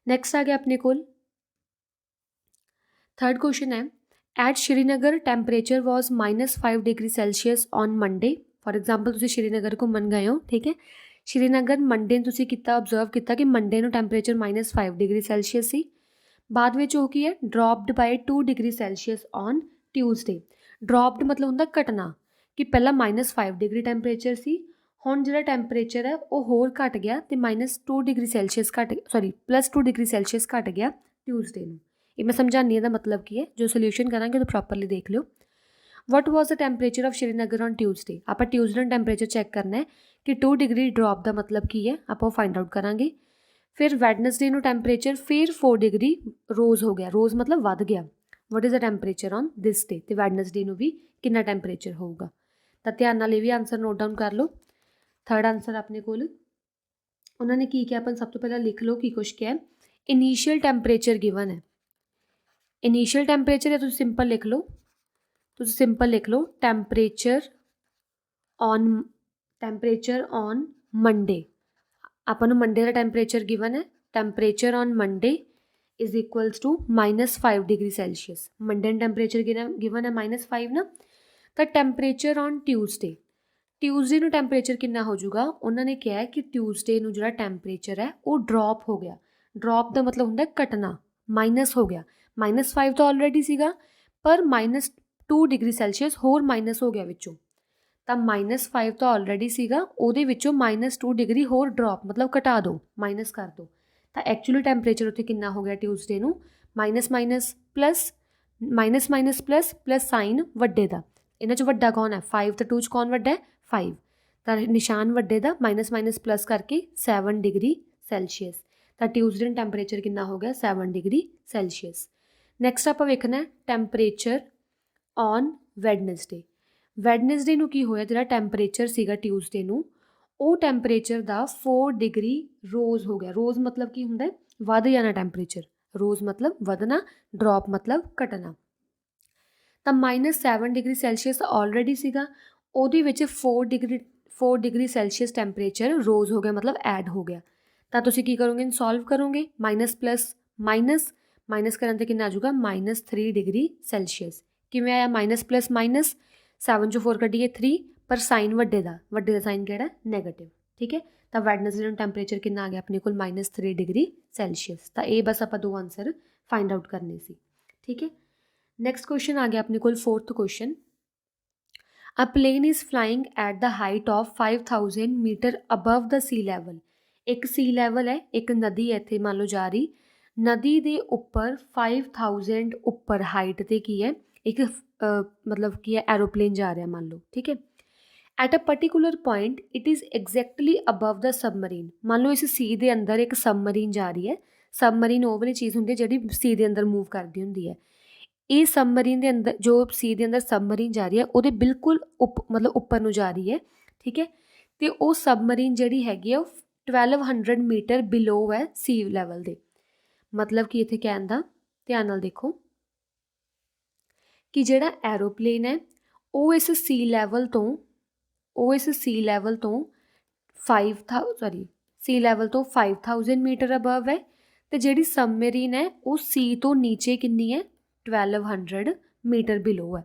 S1: ਨੈਕਸਟ ਆ ਗਿਆ ਆਪਣੇ ਕੋਲ ਥਰਡ ਕੁਐਸਚਨ ਹੈ at Srinagar temperature was -5 degree Celsius on Monday. For example ਤੁਸੀਂ ਸ਼੍ਰੀਨਗਰ ਘੁੰਮਣ ਗਏ ਹੋ। ਠੀਕ ਹੈ, ਸ਼੍ਰੀਨਗਰ ਮੰਡੇ ਨੂੰ ਤੁਸੀਂ ਕੀਤਾ ਓਬਜ਼ਰਵ ਕੀਤਾ ਕਿ ਮੰਡੇ ਨੂੰ ਟੈਂਪਰੇਚਰ -5 ਡਿਗਰੀ ਸੈਲਸੀਅਸ ਸੀ। ਬਾਅਦ ਵਿੱਚ ਉਹ ਕੀ ਹੈ ਡਰੋਪਡ ਬਾਈ 2 ਡਿਗਰੀ ਸੈਲਸੀਅਸ ਔਨ ਟਿਊਜ਼ਡੇ। ਡਰੋਪਡ ਮਤਲਬ ਹੁੰਦਾ ਘਟਣਾ, ਕਿ ਪਹਿਲਾਂ -5 ਡਿਗਰੀ ਟੈਂਪਰੇਚਰ ਸੀ, ਹੁਣ ਜਿਹੜਾ ਟੈਂਪਰੇਚਰ ਹੈ ਉਹ ਹੋਰ ਘਟ ਗਿਆ ਅਤੇ -2 ਡਿਗਰੀ ਸੈਲਸੀਅਸ +2 ਡਿਗਰੀ ਸੈਲਸੀਅਸ ਘਟ ਗਿਆ ਟਿਊਜ਼ਡੇ ਨੂੰ। ਇਹ ਮੈਂ ਸਮਝਾਉਂਦੀ ਇਹਦਾ ਮਤਲਬ ਕੀ ਹੈ, ਜੋ ਸੋਲਿਊਸ਼ਨ ਕਰਾਂਗੇ ਉਹ ਪ੍ਰੋਪਰਲੀ ਦੇਖ ਲਿਓ। What was the temperature of Srinagar on Tuesday. ਆਪਾਂ ਟਿਊਜ਼ਡੇ ਨੂੰ ਟੈਂਪਰੇਚਰ ਚੈੱਕ ਕਰਨਾ ਹੈ ਕਿ 2 ਡਿਗਰੀ ਡਰੋਪ ਦਾ ਮਤਲਬ ਕੀ ਹੈ, ਆਪਾਂ ਉਹ ਫਾਈਂਡ ਆਊਟ ਕਰਾਂਗੇ। ਫਿਰ ਵੈਡਨਸਡੇ ਨੂੰ ਟੈਂਪਰੇਚਰ ਫਿਰ 4 ਡਿਗਰੀ ਰੋਜ਼ ਹੋ ਗਿਆ, ਰੋਜ਼ ਮਤਲਬ ਵੱਧ ਗਿਆ। What is the temperature on this day, ਅਤੇ ਵੈਡਨਸਡੇ ਨੂੰ ਵੀ ਕਿੰਨਾ ਟੈਂਪਰੇਚਰ ਹੋਊਗਾ। ਤਾਂ ਧਿਆਨ ਨਾਲ ਇਹ ਵੀ ਆਨਸਰ ਨੋਟ ਡਾਊਨ ਕਰ ਲਓ। ਥਰਡ ਆਨਸਰ ਆਪਣੇ ਕੋਲ ਉਹਨਾਂ ਨੇ ਕੀ ਕਿਹਾ, ਆਪਾਂ ਸਭ ਤੋਂ ਪਹਿਲਾਂ ਲਿਖ ਲਓ ਕੀ ਕੁਛ ਕਿਹਾ। ਇਨੀਸ਼ੀਅਲ ਟੈਂਪਰੇਚਰ ਗਿਵਨ ਹੈ, ਇਨੀਸ਼ੀਅਲ ਟੈਂਪਰੇਚਰ ਹੈ ਤੁਸੀਂ ਸਿੰਪਲ ਲਿਖ ਲਓ, ਟੈਂਪਰੇਚਰ ਔਨ ਮੰਡੇ। ਆਪਾਂ ਨੂੰ ਮੰਡੇ ਦਾ ਟੈਂਪਰੇਚਰ ਗਿਵਨ ਹੈ, temperature on Monday is equals to -5 degree Celsius. Monday ਨੂੰ ਟੈਂਪਰੇਚਰ ਗਿਵਨ ਹੈ -5 ਨਾ। ਤਾਂ ਟੈਂਪਰੇਚਰ ਔਨ ਟਿਊਜ਼ਡੇ ਨੂੰ ਟੈਂਪਰੇਚਰ ਕਿੰਨਾ ਹੋ ਜਾਊਗਾ, ਉਹਨਾਂ ਨੇ ਕਿਹਾ ਕਿ ਟਿਊਜ਼ਡੇ ਨੂੰ ਜਿਹੜਾ ਟੈਂਪਰੇਚਰ ਹੈ ਉਹ ਡਰੋਪ ਹੋ ਗਿਆ। ਡਰੋਪ ਦਾ ਮਤਲਬ ਹੁੰਦਾ ਘਟਣਾ, ਮਾਈਨਸ ਹੋ ਗਿਆ, -5 ਤਾਂ ਆਲਰੇਡੀ ਸੀਗਾ, ਪਰ -2 ਡਿਗਰੀ ਸੈਲਸੀਅਸ ਹੋਰ ਮਾਈਨਸ ਹੋ ਗਿਆ ਵਿੱਚੋਂ। ਤਾਂ -5 ਤਾਂ ਆਲਰੇਡੀ ਸੀਗਾ, ਉਹਦੇ ਵਿੱਚੋਂ -2 ਡਿਗਰੀ ਹੋਰ ਡਰੋਪ ਮਤਲਬ ਘਟਾ ਦਿਓ, ਮਾਈਨਸ ਕਰ ਦਿਓ। ਤਾਂ ਐਕਚੁਅਲੀ ਟੈਂਪਰੇਚਰ ਉੱਥੇ ਕਿੰਨਾ ਹੋ ਗਿਆ ਟਿਊਜ਼ਡੇ ਨੂੰ, minus minus plus plus sign ਵੱਡੇ ਦਾ। ਇਹਨਾਂ 'ਚ ਵੱਡਾ ਕੌਣ ਹੈ? 5 ਤਾਂ 2 'ਚ ਕੌਣ ਵੱਡਾ ਹੈ? 5। ਤਾਂ ਨਿਸ਼ਾਨ ਵੱਡੇ ਦਾ ਮਾਈਨਸ ਪਲੱਸ ਕਰਕੇ 7 ਡਿਗਰੀ ਸੈਲਸੀਅਸ। ਤਾਂ ਟਿਊਜ਼ਡੇ ਨੂੰ ਟੈਂਪਰੇਚਰ ਕਿੰਨਾ ਹੋ ਗਿਆ? 7 ਡਿਗਰੀ ਸੈਲਸੀਅਸ। ਨੈਕਸਟ ਆਪਾਂ ਵੇਖਣਾ ਟੈਂਪਰੇਚਰ ਔਨ ਵੈਡਨਸਡੇ। ਵੈਡਨਸਡੇ ਨੂੰ ਕੀ ਹੋਇਆ, ਜਿਹੜਾ ਟੈਂਪਰੇਚਰ ਸੀਗਾ ਟਿਊਜ਼ਡੇ ਨੂੰ, ਉਹ ਟੈਂਪਰੇਚਰ ਦਾ 4 ਡਿਗਰੀ ਰੋਜ਼ ਹੋ ਗਿਆ। ਰੋਜ਼ ਮਤਲਬ ਕੀ ਹੁੰਦਾ? ਵੱਧ ਜਾਣਾ ਟੈਂਪਰੇਚਰ। ਰੋਜ਼ ਮਤਲਬ ਵਧਣਾ, ਡਰੋਪ ਮਤਲਬ ਘਟਣਾ। ਤਾਂ -7 ਡਿਗਰੀ ਸੈਲਸੀਅਸ ਆਲਰੇਡੀ ਸੀਗਾ, ਉਹਦੇ ਵਿੱਚ 4 ਡਿਗਰੀ ਸੈਲਸੀਅਸ ਟੈਂਪਰੇਚਰ ਰੋਜ਼ ਹੋ ਗਿਆ, ਮਤਲਬ ਐਡ ਹੋ ਗਿਆ। ਤਾਂ ਤੁਸੀਂ ਕੀ ਕਰੋਗੇ? ਸੋਲਵ ਕਰੋਗੇ, ਮਾਈਨਸ ਪਲੱਸ ਮਾਈਨਸ ਕਰਨ 'ਤੇ ਕਿੰਨਾ ਆ ਜਾਊਗਾ? -3 ਡਿਗਰੀ ਸੈਲਸੀਅਸ। ਕਿਵੇਂ ਆਇਆ? ਮਾਈਨਸ ਪਲੱਸ ਮਾਈਨਸ, 7 'ਚੋਂ 4 ਕੱਢੀਏ 3, ਪਰ ਸਾਈਨ ਵੱਡੇ ਦਾ ਸਾਈਨ ਕਿਹੜਾ? ਨੈਗੇਟਿਵ। ਠੀਕ ਹੈ, ਤਾਂ ਵੈਡਨਸਡੇ ਨੂੰ ਟੈਂਪਰੇਚਰ ਕਿੰਨਾ ਆ ਗਿਆ ਆਪਣੇ ਕੋਲ? -3 ਡਿਗਰੀ ਸੈਲਸੀਅਸ। ਤਾਂ ਇਹ ਬਸ ਆਪਾਂ 2 ਆਨਸਰ ਫਾਈਂਡ ਆਊਟ ਕਰਨੇ ਸੀ। ਠੀਕ ਹੈ, ਨੈਕਸਟ ਕੁਐਸਚਨ ਆ ਗਿਆ ਆਪਣੇ ਕੋਲ 4th question. A plane is flying at the height of 5000 metre above the sea level. ਇੱਕ ਸੀ ਲੈਵਲ ਹੈ, ਇੱਕ ਨਦੀ ਹੈ ਇੱਥੇ ਮੰਨ ਲਓ ਜਾ ਰਹੀ, ਨਦੀ ਦੇ ਉੱਪਰ 5000 ਉੱਪਰ ਹਾਈਟ 'ਤੇ ਕੀ ਹੈ, ਇੱਕ ਮਤਲਬ ਕੀ ਹੈ, ਐਰੋਪਲੇਨ ਜਾ ਰਿਹਾ ਮੰਨ ਲਓ। ਠੀਕ ਹੈ, at a particular point it is exactly above the submarine. ਮੰਨ ਲਓ ਇਸ ਸੀ ਦੇ ਅੰਦਰ ਇੱਕ ਸਬਮਰੀਨ ਜਾ ਰਹੀ ਹੈ। ਸਬਮਰੀਨ ਉਹ ਵਾਲੀ ਚੀਜ਼ ਹੁੰਦੀ ਹੈ ਜਿਹੜੀ ਸੀ ਦੇ ਅੰਦਰ ਮੂਵ ਕਰਦੀ ਹੁੰਦੀ ਹੈ। ਇਹ ਸਬਮਰੀਨ ਦੇ ਅੰਦਰ, ਜੋ ਸੀ ਦੇ ਅੰਦਰ ਸਬਮਰੀਨ ਜਾ ਰਹੀ ਹੈ, ਉਹਦੇ ਬਿਲਕੁਲ ਮਤਲਬ ਉੱਪਰ ਨੂੰ ਜਾ ਰਹੀ ਹੈ। ਠੀਕ ਹੈ, ਅਤੇ ਉਹ ਸਬਮਰੀਨ ਜਿਹੜੀ ਹੈਗੀ ਆ ਉਹ 1200 ਮੀਟਰ ਬਿਲੋ ਹੈ ਸੀ ਲੈਵਲ ਦੇ। ਮਤਲਬ ਕਿ ਇੱਥੇ ਕਹਿਣ ਦਾ ਧਿਆਨ ਨਾਲ ਦੇਖੋ ਕਿ ਜਿਹੜਾ ਐਰੋਪਲੇਨ ਹੈ ਉਹ ਇਸ ਸੀ ਲੈਵਲ ਤੋਂ 5000 ਮੀਟਰ ਅਬਵ ਹੈ, ਅਤੇ ਜਿਹੜੀ ਸਬਮਰੀਨ ਹੈ ਉਹ ਸੀ ਤੋਂ ਨੀਚੇ ਕਿੰਨੀ ਹੈ? 1200 ਮੀਟਰ ਬਿਲੋ ਹੈ।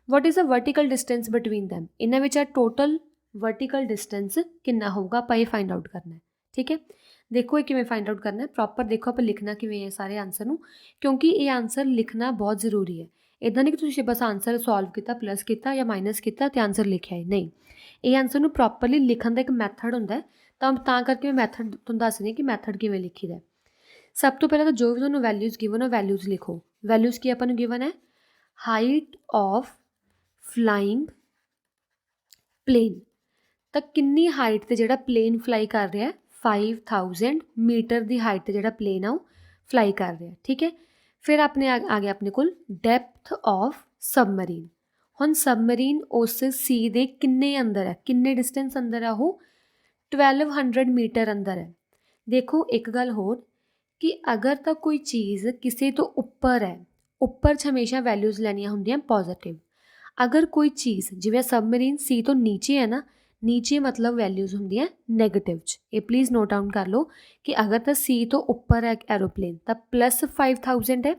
S1: What is a vertical distance between them. ਇਹਨਾਂ ਵਿੱਚ ਟੋਟਲ ਵਰਟੀਕਲ ਡਿਸਟੈਂਸ ਕਿੰਨਾ ਹੋਊਗਾ, ਆਪਾਂ ਇਹ ਫਾਈਂਡ ਆਊਟ ਕਰਨਾ ਹੈ। ਠੀਕ ਹੈ, ਦੇਖੋ ਇਹ ਕਿਵੇਂ ਫਾਈਂਡ ਆਊਟ ਕਰਨਾ ਹੈ, ਪ੍ਰੋਪਰ ਦੇਖੋ ਆਪਾਂ ਲਿਖਣਾ ਕਿਵੇਂ ਹੈ ਸਾਰੇ ਆਨਸਰ ਨੂੰ, ਕਿਉਂਕਿ ਇਹ ਆਨਸਰ ਲਿਖਣਾ ਬਹੁਤ ਜ਼ਰੂਰੀ ਹੈ। ਇੱਦਾਂ ਨਹੀਂ ਕਿ ਤੁਸੀਂ ਬਸ ਆਨਸਰ ਸੋਲਵ ਕੀਤਾ, ਪਲੱਸ ਕੀਤਾ ਜਾਂ ਮਾਈਨਸ ਕੀਤਾ ਅਤੇ ਆਨਸਰ ਲਿਖਿਆ ਹੈ, ਨਹੀਂ। ਇਹ ਆਨਸਰ ਨੂੰ ਪ੍ਰੋਪਰਲੀ ਲਿਖਣ ਦਾ ਇੱਕ ਮੈਥਡ ਹੁੰਦਾ, ਤਾਂ ਕਰਕੇ ਮੈਂ ਮੈਥਡ ਤੁਹਾਨੂੰ ਦੱਸ ਰਹੀ ਹਾਂ ਕਿ ਮੈਥਡ ਕਿਵੇਂ ਲਿਖੀਦਾ। ਸਭ ਤੋਂ ਪਹਿਲਾਂ ਤਾਂ ਜੋ ਵੀ ਤੁਹਾਨੂੰ ਵੈਲਿਊਜ਼ ਗਿਵਨ ਹੋ, ਵੈਲਿਊਜ਼ ਲਿਖੋ। ਵੈਲਿਊਜ਼ ਕੀ ਆਪਾਂ ਨੂੰ ਗਿਵਨ ਹੈ? Height of flying plane. ਤਾਂ ਕਿੰਨੀ ਹਾਈਟ 'ਤੇ ਜਿਹੜਾ ਪਲੇਨ ਫਲਾਈ ਕਰ ਰਿਹਾ? 5000 ਮੀਟਰ ਦੀ ਹਾਈਟ 'ਤੇ ਜਿਹੜਾ ਪਲੇਨ ਆ ਉਹ ਫਲਾਈ ਕਰ ਰਿਹਾ। ਠੀਕ ਹੈ, ਫਿਰ ਆਪਣੇ ਆ ਗਿਆ ਆਪਣੇ ਕੋਲ ਡੈਪਥ ਆਫ ਸਬਮਰੀਨ। ਹੁਣ ਸਬਮਰੀਨ ਉਸ ਸੀ ਦੇ ਕਿੰਨੇ ਅੰਦਰ ਹੈ, ਕਿੰਨੇ ਡਿਸਟੈਂਸ ਅੰਦਰ ਹੈ? ਉਹ 1200 ਮੀਟਰ ਅੰਦਰ ਹੈ। ਦੇਖੋ ਇੱਕ ਗੱਲ ਹੋਰ ਕਿ ਅਗਰ ਤਾਂ ਕੋਈ ਚੀਜ਼ ਕਿਸੇ ਤੋਂ ਉੱਪਰ ਹੈ, ਉੱਪਰ 'ਚ ਹਮੇਸ਼ਾ ਵੈਲਿਊਜ਼ ਲੈਣੀਆਂ ਹੁੰਦੀਆਂ ਪੋਜ਼ੀਟਿਵ। ਅਗਰ ਕੋਈ ਚੀਜ਼ ਜਿਵੇਂ ਸਬਮਰੀਨ ਸੀ ਤੋਂ ਨੀਚੇ ਹੈ ਨਾ, ਨੀਚੇ ਮਤਲਬ ਵੈਲਿਊਜ਼ ਹੁੰਦੀਆਂ ਨੈਗੇਟਿਵ 'ਚ। ਇਹ ਪਲੀਜ਼ ਨੋਟ ਡਾਊਨ ਕਰ ਲਓ ਕਿ ਅਗਰ ਤਾਂ ਸੀ ਤੋਂ ਉੱਪਰ ਹੈ ਐਰੋਪਲੇਨ ਤਾਂ ਪਲੱਸ 5000 ਹੈ,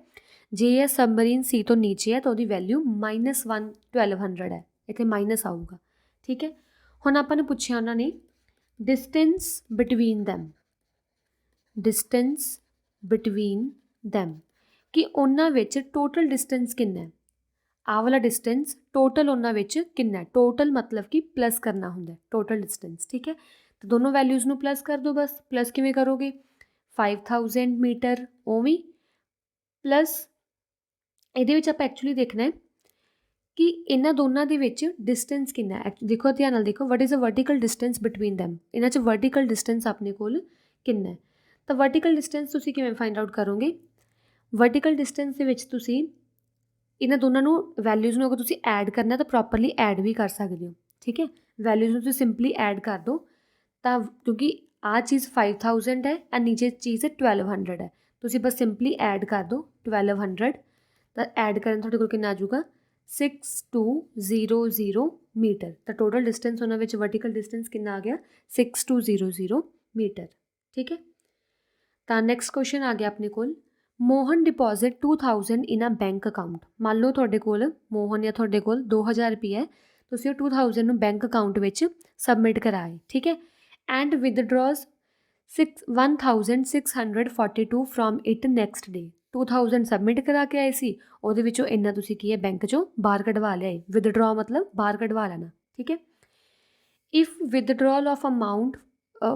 S1: ਜੇ ਇਹ ਸਬਮਰੀਨ ਸੀ ਤੋਂ ਨੀਚੇ ਹੈ ਤਾਂ ਉਹਦੀ ਵੈਲਿਊ -1200 ਹੈ, ਇੱਥੇ ਮਾਈਨਸ ਆਊਗਾ। ਠੀਕ ਹੈ, ਹੁਣ ਆਪਾਂ ਨੂੰ ਪੁੱਛਿਆ ਉਹਨਾਂ ਨੇ ਡਿਸਟੈਂਸ ਬਿਟਵੀਨ ਦੈਮ, ਕਿ ਉਹਨਾਂ ਵਿੱਚ ਟੋਟਲ ਡਿਸਟੈਂਸ ਕਿੰਨਾ ਹੈ। ਆਹ ਵਾਲਾ ਡਿਸਟੈਂਸ ਟੋਟਲ ਉਹਨਾਂ ਵਿੱਚ ਕਿੰਨਾ ਹੈ? ਟੋਟਲ ਮਤਲਬ ਕਿ ਪਲੱਸ ਕਰਨਾ ਹੁੰਦਾ ਟੋਟਲ ਡਿਸਟੈਂਸ। ਠੀਕ ਹੈ, ਤਾਂ ਦੋਨੋਂ ਵੈਲਿਊਜ਼ ਨੂੰ ਪਲੱਸ ਕਰ ਦਿਓ। ਬਸ ਪਲੱਸ ਕਿਵੇਂ ਕਰੋਗੇ? 5000 ਮੀਟਰ ਉਵੇਂ ਪਲੱਸ ਇਹਦੇ ਵਿੱਚ ਆਪਾਂ ਐਕਚੁਅਲੀ ਦੇਖਣਾ ਹੈ ਕਿ ਇਹਨਾਂ ਦੋਨਾਂ ਦੇ ਵਿੱਚ ਡਿਸਟੈਂਸ ਕਿੰਨਾ ਹੈ। ਦੇਖੋ ਧਿਆਨ ਨਾਲ ਦੇਖੋ, what is a vertical distance between them. ਇਹਨਾਂ 'ਚ ਵਰਟੀਕਲ ਡਿਸਟੈਂਸ ਆਪਣੇ ਕੋਲ ਕਿੰਨਾ ਹੈ। ਤਾਂ ਵਰਟੀਕਲ ਡਿਸਟੈਂਸ ਤੁਸੀਂ ਕਿਵੇਂ ਫਾਈਂਡ ਆਊਟ ਕਰੋਗੇ? ਵਰਟੀਕਲ ਡਿਸਟੈਂਸ ਦੇ ਵਿੱਚ ਤੁਸੀਂ ਇਹਨਾਂ ਦੋਨਾਂ ਨੂੰ ਵੈਲਿਊਜ਼ ਨੂੰ ਅਗਰ ਤੁਸੀਂ ਐਡ ਕਰਨਾ ਤਾਂ ਪ੍ਰੋਪਰਲੀ ਐਡ ਵੀ ਕਰ ਸਕਦੇ ਹੋ। ਠੀਕ ਹੈ, ਵੈਲਿਊਜ਼ ਨੂੰ ਤੁਸੀਂ ਸਿੰਪਲੀ ਐਡ ਕਰ ਦਿਓ, ਤਾਂ ਕਿਉਂਕਿ ਆਹ ਚੀਜ਼ 5000 ਹੈ ਐਂਡ ਨੀਚੇ ਚੀਜ਼ 1200 ਹੈ, ਤੁਸੀਂ ਬਸ ਸਿੰਪਲੀ ਐਡ ਕਰ ਦਿਓ 1200, ਤਾਂ ਐਡ ਕਰਨ ਤੁਹਾਡੇ ਕੋਲ ਕਿੰਨਾ ਆ ਜਾਊਗਾ? 6200 ਮੀਟਰ। ਤਾਂ ਟੋਟਲ ਡਿਸਟੈਂਸ ਉਹਨਾਂ ਵਿੱਚ ਵਰਟੀਕਲ ਡਿਸਟੈਂਸ ਕਿੰਨਾ ਆ ਗਿਆ? 6200 ਮੀਟਰ। ਠੀਕ ਹੈ, ਤਾਂ ਨੈਕਸਟ ਕੁਐਸਚਨ ਆ ਗਿਆ ਆਪਣੇ ਕੋਲ ਮੋਹਨ ਡਿਪੋਜ਼ਿਟ 2000 ਇਨ ਅ ਬੈਂਕ ਅਕਾਊਂਟ। ਮੰਨ ਲਓ ਤੁਹਾਡੇ ਕੋਲ ਮੋਹਨ ਜਾਂ ਤੁਹਾਡੇ ਕੋਲ 2000 ਰੁਪਈਆ, ਤੁਸੀਂ ਉਹ 2000 ਨੂੰ ਬੈਂਕ ਅਕਾਊਂਟ ਵਿੱਚ ਸਬਮਿਟ ਕਰਾਏ। ਠੀਕ ਹੈ, and withdraws 1642 from it next day. 2000 submit ਕਰਾ ਕੇ ਆਏ ਸੀ, ਉਹਦੇ ਵਿੱਚੋਂ ਇੰਨਾ ਤੁਸੀਂ ਕੀ ਹੈ ਬੈਂਕ 'ਚੋਂ ਬਾਹਰ ਕਢਵਾ ਲਿਆਏ। ਵਿਦਡਰਾ ਮਤਲਬ ਬਾਹਰ ਕਢਵਾ ਲੈਣਾ, ਠੀਕ ਹੈ। If withdrawal of amount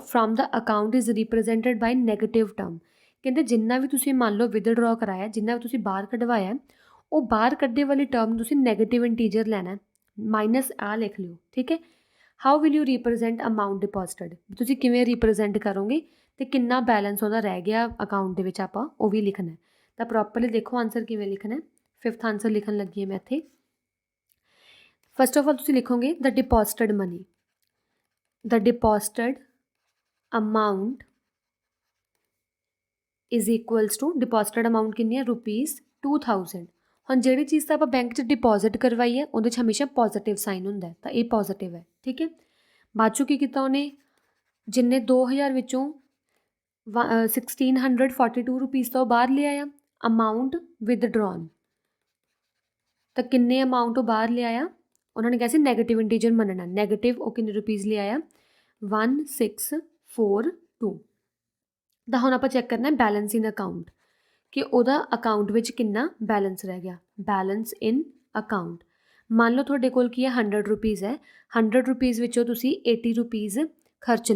S1: from the account is represented by negative term, ਕਹਿੰਦੇ ਜਿੰਨਾ ਵੀ ਤੁਸੀਂ ਮੰਨ ਲਓ ਵਿਦਡਰਾ ਕਰਾਇਆ, ਜਿੰਨਾ ਵੀ ਤੁਸੀਂ ਬਾਹਰ ਕਢਵਾਇਆ, ਉਹ ਬਾਹਰ ਕੱਢੇ ਵਾਲੀ ਟਰਮ ਤੁਸੀਂ ਨੈਗੇਟਿਵ ਇੰਟੀਜਰ ਲੈਣਾ, ਮਾਈਨਸ ਆ ਲਿਖ ਲਿਓ, ਠੀਕ ਹੈ। How will you represent amount deposited, ਤੁਸੀਂ ਕਿਵੇਂ ਰਿਪਰੈਜ਼ੈਂਟ ਕਰੋਗੇ ਅਤੇ ਕਿੰਨਾ ਬੈਲੈਂਸ ਉਹਦਾ ਰਹਿ ਗਿਆ ਅਕਾਊਂਟ ਦੇ ਵਿੱਚ, ਆਪਾਂ ਉਹ ਵੀ ਲਿਖਣਾ। ਤਾਂ ਪ੍ਰੋਪਰਲੀ ਦੇਖੋ ਆਨਸਰ ਕਿਵੇਂ ਲਿਖਣਾ। 5th ਆਨਸਰ ਲਿਖਣ ਲੱਗੀ ਹੈ ਮੈਂ ਇੱਥੇ। ਫਸਟ ਆਫ ਆਲ ਤੁਸੀਂ ਲਿਖੋਗੇ the deposited money, the deposited amount is equals to, deposited amount ਕਿੰਨੀ ਹੈ ₹2000। ਹੁਣ ਜਿਹੜੀ ਚੀਜ਼ ਤਾਂ ਆਪਾਂ ਬੈਂਕ 'ਚ ਡਿਪੋਜ਼ਿਟ ਕਰਵਾਈ ਹੈ ਉਹਦੇ 'ਚ ਹਮੇਸ਼ਾ ਪੋਜ਼ੀਟਿਵ ਸਾਈਨ ਹੁੰਦਾ, ਤਾਂ ਇਹ ਪੋਜ਼ੀਟਿਵ ਹੈ, ਠੀਕ ਹੈ। ਬਾਅਦ 'ਚੋਂ ਕੀ ਕੀਤਾ ਉਹਨੇ, ਜਿੰਨੇ 2000 ਵਿੱਚੋਂ 1642 ਰੁਪੀਜ਼ ਤੋਂ ਬਾਹਰ ਲਿਆਇਆ ਅਮਾਊਂਟ ਵਿਦਡਰੋਨ, ਤਾਂ ਕਿੰਨੇ ਅਮਾਊਂਟ ਉਹ ਬਾਹਰ ਲਿਆਇਆ, ਉਹਨਾਂ ਨੇ ਕਿਹਾ ਸੀ ਨੈਗੇਟਿਵ ਇੰਟੀਜਰ ਮੰਨਣਾ, ਨੈਗੇਟਿਵ ਉਹ ਕਿੰਨੇ ਰੁਪੀਜ਼ ਲਿਆਇਆ 1642। ਤਾਂ ਹੁਣ ਆਪਾਂ ਚੈੱਕ ਕਰਨਾ ਬੈਲੈਂਸ ਇਨ ਅਕਾਊਂਟ, ਕਿ ਉਹਦਾ ਅਕਾਊਂਟ ਵਿੱਚ ਕਿੰਨਾ ਬੈਲੈਂਸ ਰਹਿ ਗਿਆ। ਬੈਲੈਂਸ ਇਨ ਅਕਾਊਂਟ, ਮੰਨ ਲਓ ਤੁਹਾਡੇ ਕੋਲ ਕੀ ਹੈ 100 ਰੁਪੀਜ਼ ਹੈ, 100 ਰੁਪੀਜ਼ ਵਿੱਚੋਂ ਤੁਸੀਂ 80 ਰੁਪੀਜ਼ ਖਰਚ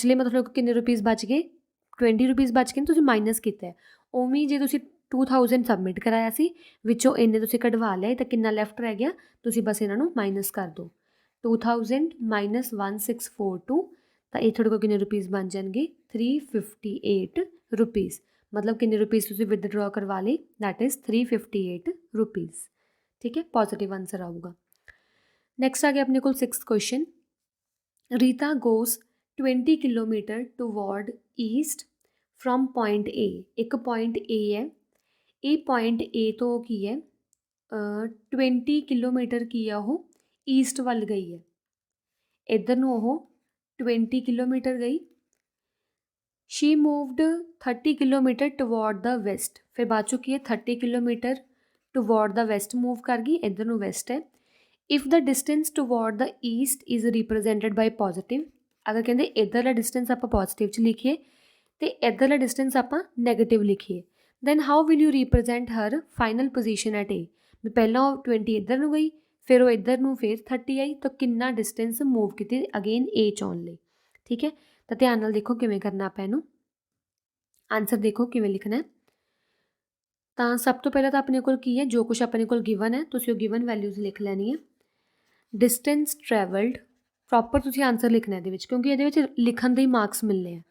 S1: ਲਏ ਮਤਲਬ ਕਿੰਨੇ ਰੁਪੀਜ਼ ਬਚ ਗਏ, 20 ਰੁਪੀਜ਼ ਬਚ ਗਏ, ਤੁਸੀਂ ਮਾਈਨਸ ਕੀਤਾ ਹੈ। ਉਵੇਂ ਜੇ ਤੁਸੀਂ 2000 ਸਬਮਿਟ ਕਰਾਇਆ ਸੀ, ਵਿੱਚੋਂ ਇੰਨੇ ਤੁਸੀਂ ਕਢਵਾ ਲਿਆ, ਤਾਂ ਕਿੰਨਾ ਲੈਫਟ ਰਹਿ ਗਿਆ, ਤੁਸੀਂ ਬਸ ਇਹਨਾਂ ਨੂੰ ਮਾਈਨਸ ਕਰ ਦਿਓ। 2000 ਮਾਈਨਸ 1642, ਤਾਂ ਇਹ ਤੁਹਾਡੇ ਕੋਲ ਕਿੰਨੇ ਰੁਪੀਜ਼ ਬਣ ਜਾਣਗੇ 358 ਰੁਪੀਜ਼, ਮਤਲਬ ਕਿੰਨੇ ਰੁਪੀਜ਼ ਤੁਸੀਂ ਵਿਦਡਰਾ ਕਰਵਾ ਲਈ, ਦੈਟ ਇਜ਼ 358 ਰੁਪੀਜ਼, ਠੀਕ ਹੈ। ਪੋਜ਼ੀਟਿਵ ਆਨਸਰ ਆਊਗਾ। ਨੈਕਸਟ ਆ ਗਿਆ ਆਪਣੇ ਕੋਲ 6th question, Rita goes 20 kilometre toward east from point A, ਇੱਕ ਪੁਆਇੰਟ ਏ ਹੈ, ਇਹ ਪੁਆਇੰਟ ਏ ਤੋਂ ਕੀ ਹੈ 20 ਕਿਲੋਮੀਟਰ ਕੀ ਆ ਉਹ ਈਸਟ ਵੱਲ ਗਈ ਹੈ, ਇੱਧਰ ਨੂੰ ਉਹ 20 ਕਿਲੋਮੀਟਰ ਗਈ। She moved 30 kilometre toward the west, ਫਿਰ ਬਾਅਦ ਚੋਂ ਕੀ ਹੈ 30 kilometre toward the west move ਕਰ ਗਈ, ਇੱਧਰ ਨੂੰ ਵੈਸਟ ਹੈ। If the distance toward the east is represented by positive, ਅਗਰ ਕਹਿੰਦੇ ਇੱਧਰਲਾ ਡਿਸਟੈਂਸ ਆਪਾਂ ਪੋਜ਼ੀਟਿਵ 'ਚ ਲਿਖੀਏ ਅਤੇ ਇੱਧਰਲਾ ਡਿਸਟੈਂਸ ਆਪਾਂ ਨੈਗੇਟਿਵ ਲਿਖੀਏ, then how will you represent her final position at A, ਵੀ ਪਹਿਲਾਂ ਉਹ 20 ਇੱਧਰ ਨੂੰ ਗਈ, ਫਿਰ ਉਹ ਇੱਧਰ ਨੂੰ ਫਿਰ 30 ਆਈ, ਤਾਂ ਕਿੰਨਾ ਡਿਸਟੈਂਸ ਮੂਵ ਕੀਤੀ ਅਗੇਨ ਏ 'ਚ ਆਉਣ ਲਈ, ਠੀਕ ਹੈ। ਤਾਂ ਧਿਆਨ ਨਾਲ ਦੇਖੋ ਕਿਵੇਂ ਕਰਨਾ ਆਪਾਂ ਇਹਨੂੰ, ਆਨਸਰ ਦੇਖੋ ਕਿਵੇਂ ਲਿਖਣਾ ਹੈ। ਤਾਂ ਸਭ ਤੋਂ ਪਹਿਲਾਂ ਤਾਂ ਆਪਣੇ ਕੋਲ ਕੀ ਹੈ, ਜੋ ਕੁਛ ਆਪਣੇ ਕੋਲ ਗਿਵਨ ਹੈ ਤੁਸੀਂ ਉਹ ਗਿਵਨ ਵੈਲਿਊਜ਼ ਲਿਖ ਲੈਣੀ ਹੈ। ਡਿਸਟੈਂਸ ਟਰੈਵਲਡ, ਪ੍ਰੋਪਰ ਤੁਸੀਂ ਆਨਸਰ ਲਿਖਣਾ ਇਹਦੇ ਵਿੱਚ, ਕਿਉਂਕਿ ਇਹਦੇ ਵਿੱਚ ਲਿਖਣ ਦੇ ਹੀ ਮਾਰਕਸ ਮਿਲਨੇ ਆ।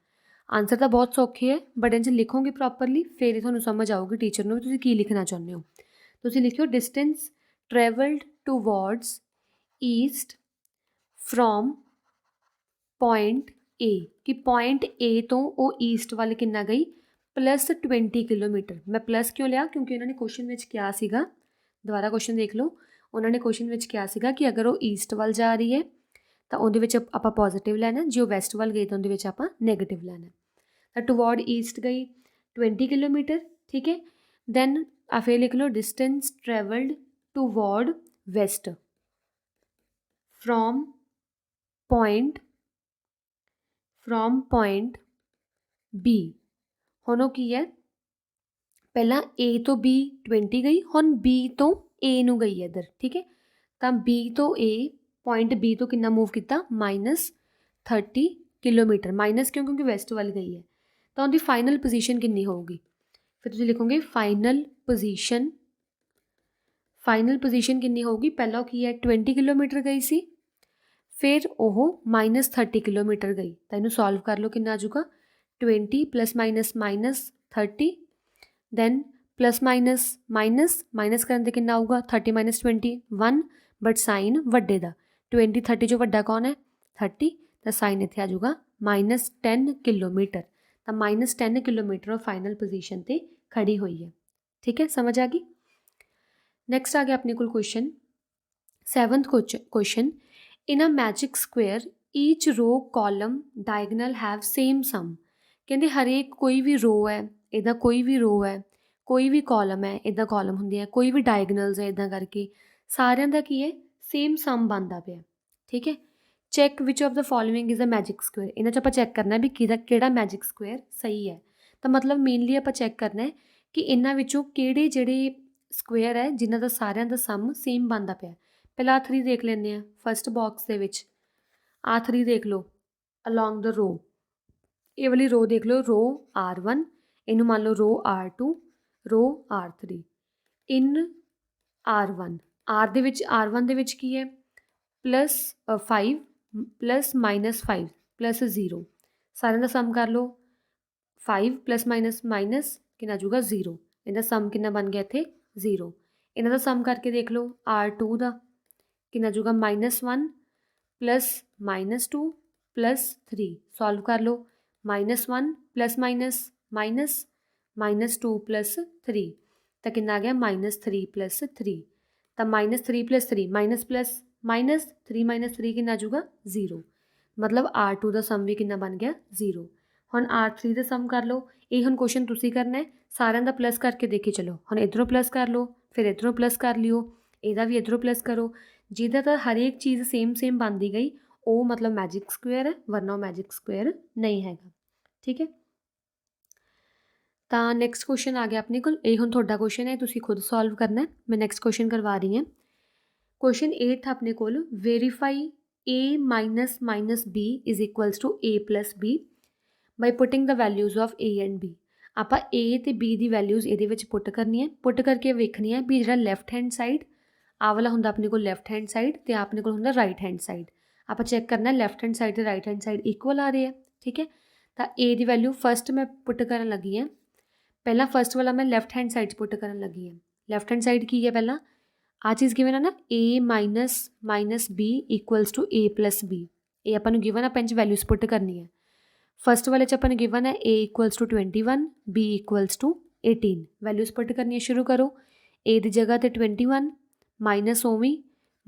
S1: ਆਨਸਰ ਤਾਂ ਬਹੁਤ ਸੌਖੇ ਹੈ, ਬਟ ਇਹ 'ਚ ਲਿਖੋਗੇ ਪ੍ਰੋਪਰਲੀ ਫਿਰ ਹੀ ਤੁਹਾਨੂੰ ਸਮਝ ਆਊਗੀ ਟੀਚਰ ਨੂੰ ਵੀ ਤੁਸੀਂ ਕੀ ਲਿਖਣਾ ਚਾਹੁੰਦੇ ਹੋ। ਤੁਸੀਂ ਲਿਖਿਓ distance travelled towards east from point A, ਕਿ ਪੁਆਇੰਟ ਏ ਤੋਂ ਉਹ ਈਸਟ ਵੱਲ ਕਿੰਨਾ ਗਈ ਪਲੱਸ 20 ਕਿਲੋਮੀਟਰ। ਮੈਂ ਪਲੱਸ ਕਿਉਂ ਲਿਆ, ਕਿਉਂਕਿ ਉਹਨਾਂ ਨੇ ਕੁਐਸਚਨ ਵਿੱਚ ਕਿਹਾ ਸੀਗਾ, ਦੁਬਾਰਾ ਕੁਐਸਚਨ ਦੇਖ ਲਓ, ਉਹਨਾਂ ਨੇ ਕੁਐਸਚਨ ਵਿੱਚ ਕਿਹਾ ਸੀਗਾ ਕਿ ਅਗਰ ਉਹ ਈਸਟ ਵੱਲ ਜਾ ਰਹੀ ਹੈ ਤਾਂ ਉਹਦੇ ਵਿੱਚ ਆਪਾਂ ਪੋਜ਼ੀਟਿਵ ਲੈਣਾ, ਜੇ ਉਹ ਵੈਸਟ ਵੱਲ ਗਈ ਤਾਂ ਉਹਦੇ ਵਿੱਚ ਆਪਾਂ ਨੈਗੇਟਿਵ ਲੈਣਾ। ਤਾਂ ਟੂਵਰਡ ਈਸਟ ਗਈ 20 ਕਿਲੋਮੀਟਰ, ਠੀਕ ਹੈ। ਦੈਨ ਆ ਫਿਰ ਲਿਖ ਲਓ distance travelled toward west from point B. ਹੁਣ ਉਹ ਕੀ ਹੈ, ਪਹਿਲਾਂ ਏ ਤੋਂ ਬੀ 20 ਗਈ, ਹੁਣ ਬੀ ਤੋਂ ਏ ਨੂੰ ਗਈ ਹੈ ਇੱਧਰ, ਠੀਕ ਹੈ। ਤਾਂ ਬੀ ਤੋਂ ਏ, ਪੁਆਇੰਟ ਬੀ ਤੋਂ ਕਿੰਨਾ ਮੂਵ ਕੀਤਾ -30 ਕਿਲੋਮੀਟਰ, ਮਾਈਨਸ ਕਿਉਂ, ਕਿਉਂਕਿ ਵੈਸਟ ਵੱਲ ਗਈ ਹੈ। ਤਾਂ ਉਹਦੀ ਫਾਈਨਲ ਪੋਜੀਸ਼ਨ ਕਿੰਨੀ ਹੋਊਗੀ, ਫਿਰ ਤੁਸੀਂ ਲਿਖੋਗੇ ਫਾਈਨਲ ਪੋਜੀਸ਼ਨ ਕਿੰਨੀ ਹੋਊਗੀ, ਪਹਿਲਾਂ ਉਹ ਕੀ ਹੈ 20 ਕਿਲੋਮੀਟਰ ਗਈ ਸੀ, ਫਿਰ ਉਹ -30 ਕਿਲੋਮੀਟਰ ਗਈ। ਤਾਂ ਇਹਨੂੰ ਸੋਲਵ ਕਰ ਲਓ, ਕਿੰਨਾ ਆ ਜਾਊਗਾ 20 plus minus 30, then plus minus ਕਰਨ 'ਤੇ ਕਿੰਨਾ ਆਊਗਾ 30 - 20 1, ਬਟ ਸਾਈਨ ਵੱਡੇ ਦਾ 20 30 'ਚੋਂ ਵੱਡਾ ਕੌਣ ਹੈ 30, ਤਾਂ ਸਾਈਨ ਇੱਥੇ ਆ ਜਾਊਗਾ -10 ਕਿਲੋਮੀਟਰ। ਤਾਂ -10 ਕਿਲੋਮੀਟਰ ਉਹ ਫਾਈਨਲ ਪੋਜੀਸ਼ਨ 'ਤੇ ਖੜੀ ਹੋਈ ਹੈ, ਠੀਕ ਹੈ, ਸਮਝ ਆ ਗਈ। ਨੈਕਸਟ ਆ ਗਿਆ ਆਪਣੇ ਕੋਲ ਕੁਐਸਚਨ 7th ਕੁਐਸਚਨ, ਇਨ ਅ ਮੈਜਿਕ ਸਕੁਏਅਰ ਈਚ ਰੋ ਕਾਲਮ ਡਾਇਗਨਲ ਹੈਵ ਸੇਮ ਸਮ, ਕਹਿੰਦੇ ਹਰੇਕ ਕੋਈ ਵੀ ਰੋ ਹੈ ਇੱਦਾਂ, ਕੋਈ ਵੀ ਰੋ ਹੈ, ਕੋਈ ਵੀ ਕਾਲਮ ਹੈ ਇੱਦਾਂ, ਕਾਲਮ ਹੁੰਦੀ ਹੈ, ਕੋਈ ਵੀ ਡਾਇਗਨਲਸ ਹੈ ਇੱਦਾਂ ਕਰਕੇ, ਸਾਰਿਆਂ ਦਾ ਕੀ ਹੈ ਸੇਮ ਸਮ ਬਣਦਾ ਪਿਆ, ਠੀਕ ਹੈ। Check which of the following is a magic square, ਇਹਨਾਂ 'ਚ ਆਪਾਂ ਚੈੱਕ ਕਰਨਾ ਵੀ ਕਿਹੜਾ ਮੈਜਿਕ ਸਕੁਏਅਰ ਸਹੀ ਹੈ। ਤਾਂ ਮਤਲਬ ਮੇਨਲੀ ਆਪਾਂ ਚੈੱਕ ਕਰਨਾ ਹੈ ਕਿ ਇਹਨਾਂ ਵਿੱਚੋਂ ਕਿਹੜੇ ਜਿਹੜੇ ਸਕੁਏਅਰ ਹੈ ਜਿਨ੍ਹਾਂ ਦਾ ਸਾਰਿਆਂ ਦਾ ਸਮ ਸੇਮ ਬਣਦਾ ਪਿਆ। ਪਹਿਲਾਂ ਆਹ 3 ਦੇਖ ਲੈਂਦੇ ਹਾਂ। ਫਸਟ ਬਾਕਸ ਦੇ ਵਿੱਚ ਆਹ 3 ਦੇਖ ਲਓ ਅਲੋਂਗ ਦ ਰੋ। ਇਹ ਵਾਲੀ ਰੋ ਦੇਖ ਲਓ, ਰੋ R1, ਇਹਨੂੰ ਮੰਨ ਲਓ ਰੋ R2, ਰੋ R3 ਇਨ R1। R1 ਦੇ ਵਿੱਚ ਕੀ ਹੈ +5 + -5 + 0, ਸਾਰਿਆਂ ਦਾ ਸਮ ਕਰ ਲਓ। 5 ± ਕਿੰਨਾ ਆ ਜਾਊਗਾ 0। ਇਹਦਾ ਸਮ ਕਿੰਨਾ ਬਣ ਗਿਆ ਇੱਥੇ 0। ਇਹਨਾਂ ਦਾ ਸਮ ਕਰਕੇ ਦੇਖ ਲਓ R2 ਦਾ ਕਿੰਨਾ ਆ ਜਾਊਗਾ -1 + -2 + 3। ਸੋਲਵ ਕਰ ਲਓ -1 ± -2 + 3 ਤਾਂ ਕਿੰਨਾ ਆ ਗਿਆ -3 + 3। ਤਾਂ -3 + 3 -+, -3 ਕਿੰਨਾ ਆ ਜਾਊਗਾ 0। ਮਤਲਬ R2 ਦਾ ਸਮ ਵੀ ਕਿੰਨਾ ਬਣ ਗਿਆ 0। ਹੁਣ R3 ਦਾ ਸਮ ਕਰ ਲਓ। ਇਹ ਹੁਣ ਕੁਐਸਚਨ ਤੁਸੀਂ ਕਰਨਾ ਹੈ, ਸਾਰਿਆਂ ਦਾ ਪਲੱਸ ਕਰਕੇ ਦੇਖੀ ਚਲੋ। ਹੁਣ ਇੱਧਰੋਂ ਪਲੱਸ ਕਰ ਲਓ, ਫਿਰ ਇੱਧਰੋਂ ਪਲੱਸ ਕਰ ਲਿਓ, ਇਹਦਾ ਵੀ ਇੱਧਰੋਂ ਪਲੱਸ ਕਰੋ। ਜਿਹਦਾ ਤਾਂ ਹਰੇਕ ਚੀਜ਼ ਸੇਮ ਬਣਦੀ ਗਈ ਉਹ ਮਤਲਬ ਮੈਜਿਕ ਸਕੁਏਅਰ ਹੈ, ਵਰਨਾ ਉਹ ਮੈਜਿਕ ਸਕੁਏਅਰ ਨਹੀਂ ਹੈਗਾ। ਠੀਕ ਹੈ, ਤਾਂ ਨੈਕਸਟ ਕੁਐਸਚਨ ਆ ਗਿਆ ਆਪਣੇ ਕੋਲ। ਇਹ ਹੁਣ ਤੁਹਾਡਾ ਕੁਐਸਚਨ ਹੈ, ਤੁਸੀਂ ਖੁਦ ਸੋਲਵ ਕਰਨਾ। ਮੈਂ ਨੈਕਸਟ ਕੁਐਸਚਨ ਕਰਵਾ ਰਹੀ ਹਾਂ। ਕੁਐਸਚਨ 8 ਆਪਣੇ ਕੋਲ, verify A - -B = A + B by putting the values of A and B। ਆਪਾਂ A ਅਤੇ B ਦੀ ਵੈਲਿਊਜ਼ ਇਹਦੇ ਵਿੱਚ ਪੁੱਟ ਕਰਨੀ ਹੈ। ਪੁੱਟ ਕਰਕੇ ਵੇਖਣੀ ਹੈ ਵੀ ਜਿਹੜਾ ਲੈਫਟ ਹੈਂਡ ਸਾਈਡ ਆਹ ਵਾਲਾ ਹੁੰਦਾ ਆਪਣੇ ਕੋਲ ਲੈਫਟ ਹੈਂਡ ਸਾਈਡ, ਅਤੇ ਆਪਣੇ ਕੋਲ ਹੁੰਦਾ ਰਾਈਟ ਹੈਂਡ ਸਾਈਡ। ਆਪਾਂ ਚੈੱਕ ਕਰਨਾ ਲੈਫਟ ਹੈਂਡ ਸਾਈਡ ਅਤੇ ਰਾਈਟ ਹੈਂਡ ਸਾਈਡ ਇਕੁਅਲ ਆ ਰਹੇ ਆ। ਠੀਕ ਹੈ, ਤਾਂ A ਦੀ ਵੈਲਿਊ ਫਸਟ ਮੈਂ ਪੁੱਟ ਕਰਨ ਲੱਗੀ ਹਾਂ। ਪਹਿਲਾਂ ਫਸਟ ਵਾਲਾ ਮੈਂ ਲੈਫਟ ਹੈਂਡ ਸਾਈਡ 'ਚ ਪੁੱਟ ਕਰਨ ਲੱਗੀ ਹਾਂ। ਲੈਫਟ ਹੈਂਡ ਸਾਈਡ ਕੀ ਹੈ, ਪਹਿਲਾਂ ਆਹ ਚੀਜ਼ ਗਿਵਨ ਆ ਨਾ A - -B = A + B। ਇਹ ਆਪਾਂ ਨੂੰ ਗਿਵਨ ਆ, ਆਪਾਂ 'ਚ ਵੈਲਿਊਜ਼ ਪੁੱਟ ਕਰਨੀ ਹੈ। ਫਸਟ ਵਾਲੇ 'ਚ ਆਪਾਂ ਨੂੰ ਗਿਵਨ ਹੈ A = 21, B = 18। ਵੈਲਿਊਜ਼ ਪੁੱਟ ਕਰਨੀਆਂ ਸ਼ੁਰੂ ਕਰੋ। A ਦੀ ਜਗ੍ਹਾ 'ਤੇ 21 ਮਾਈਨਸ ਉਵੇਂ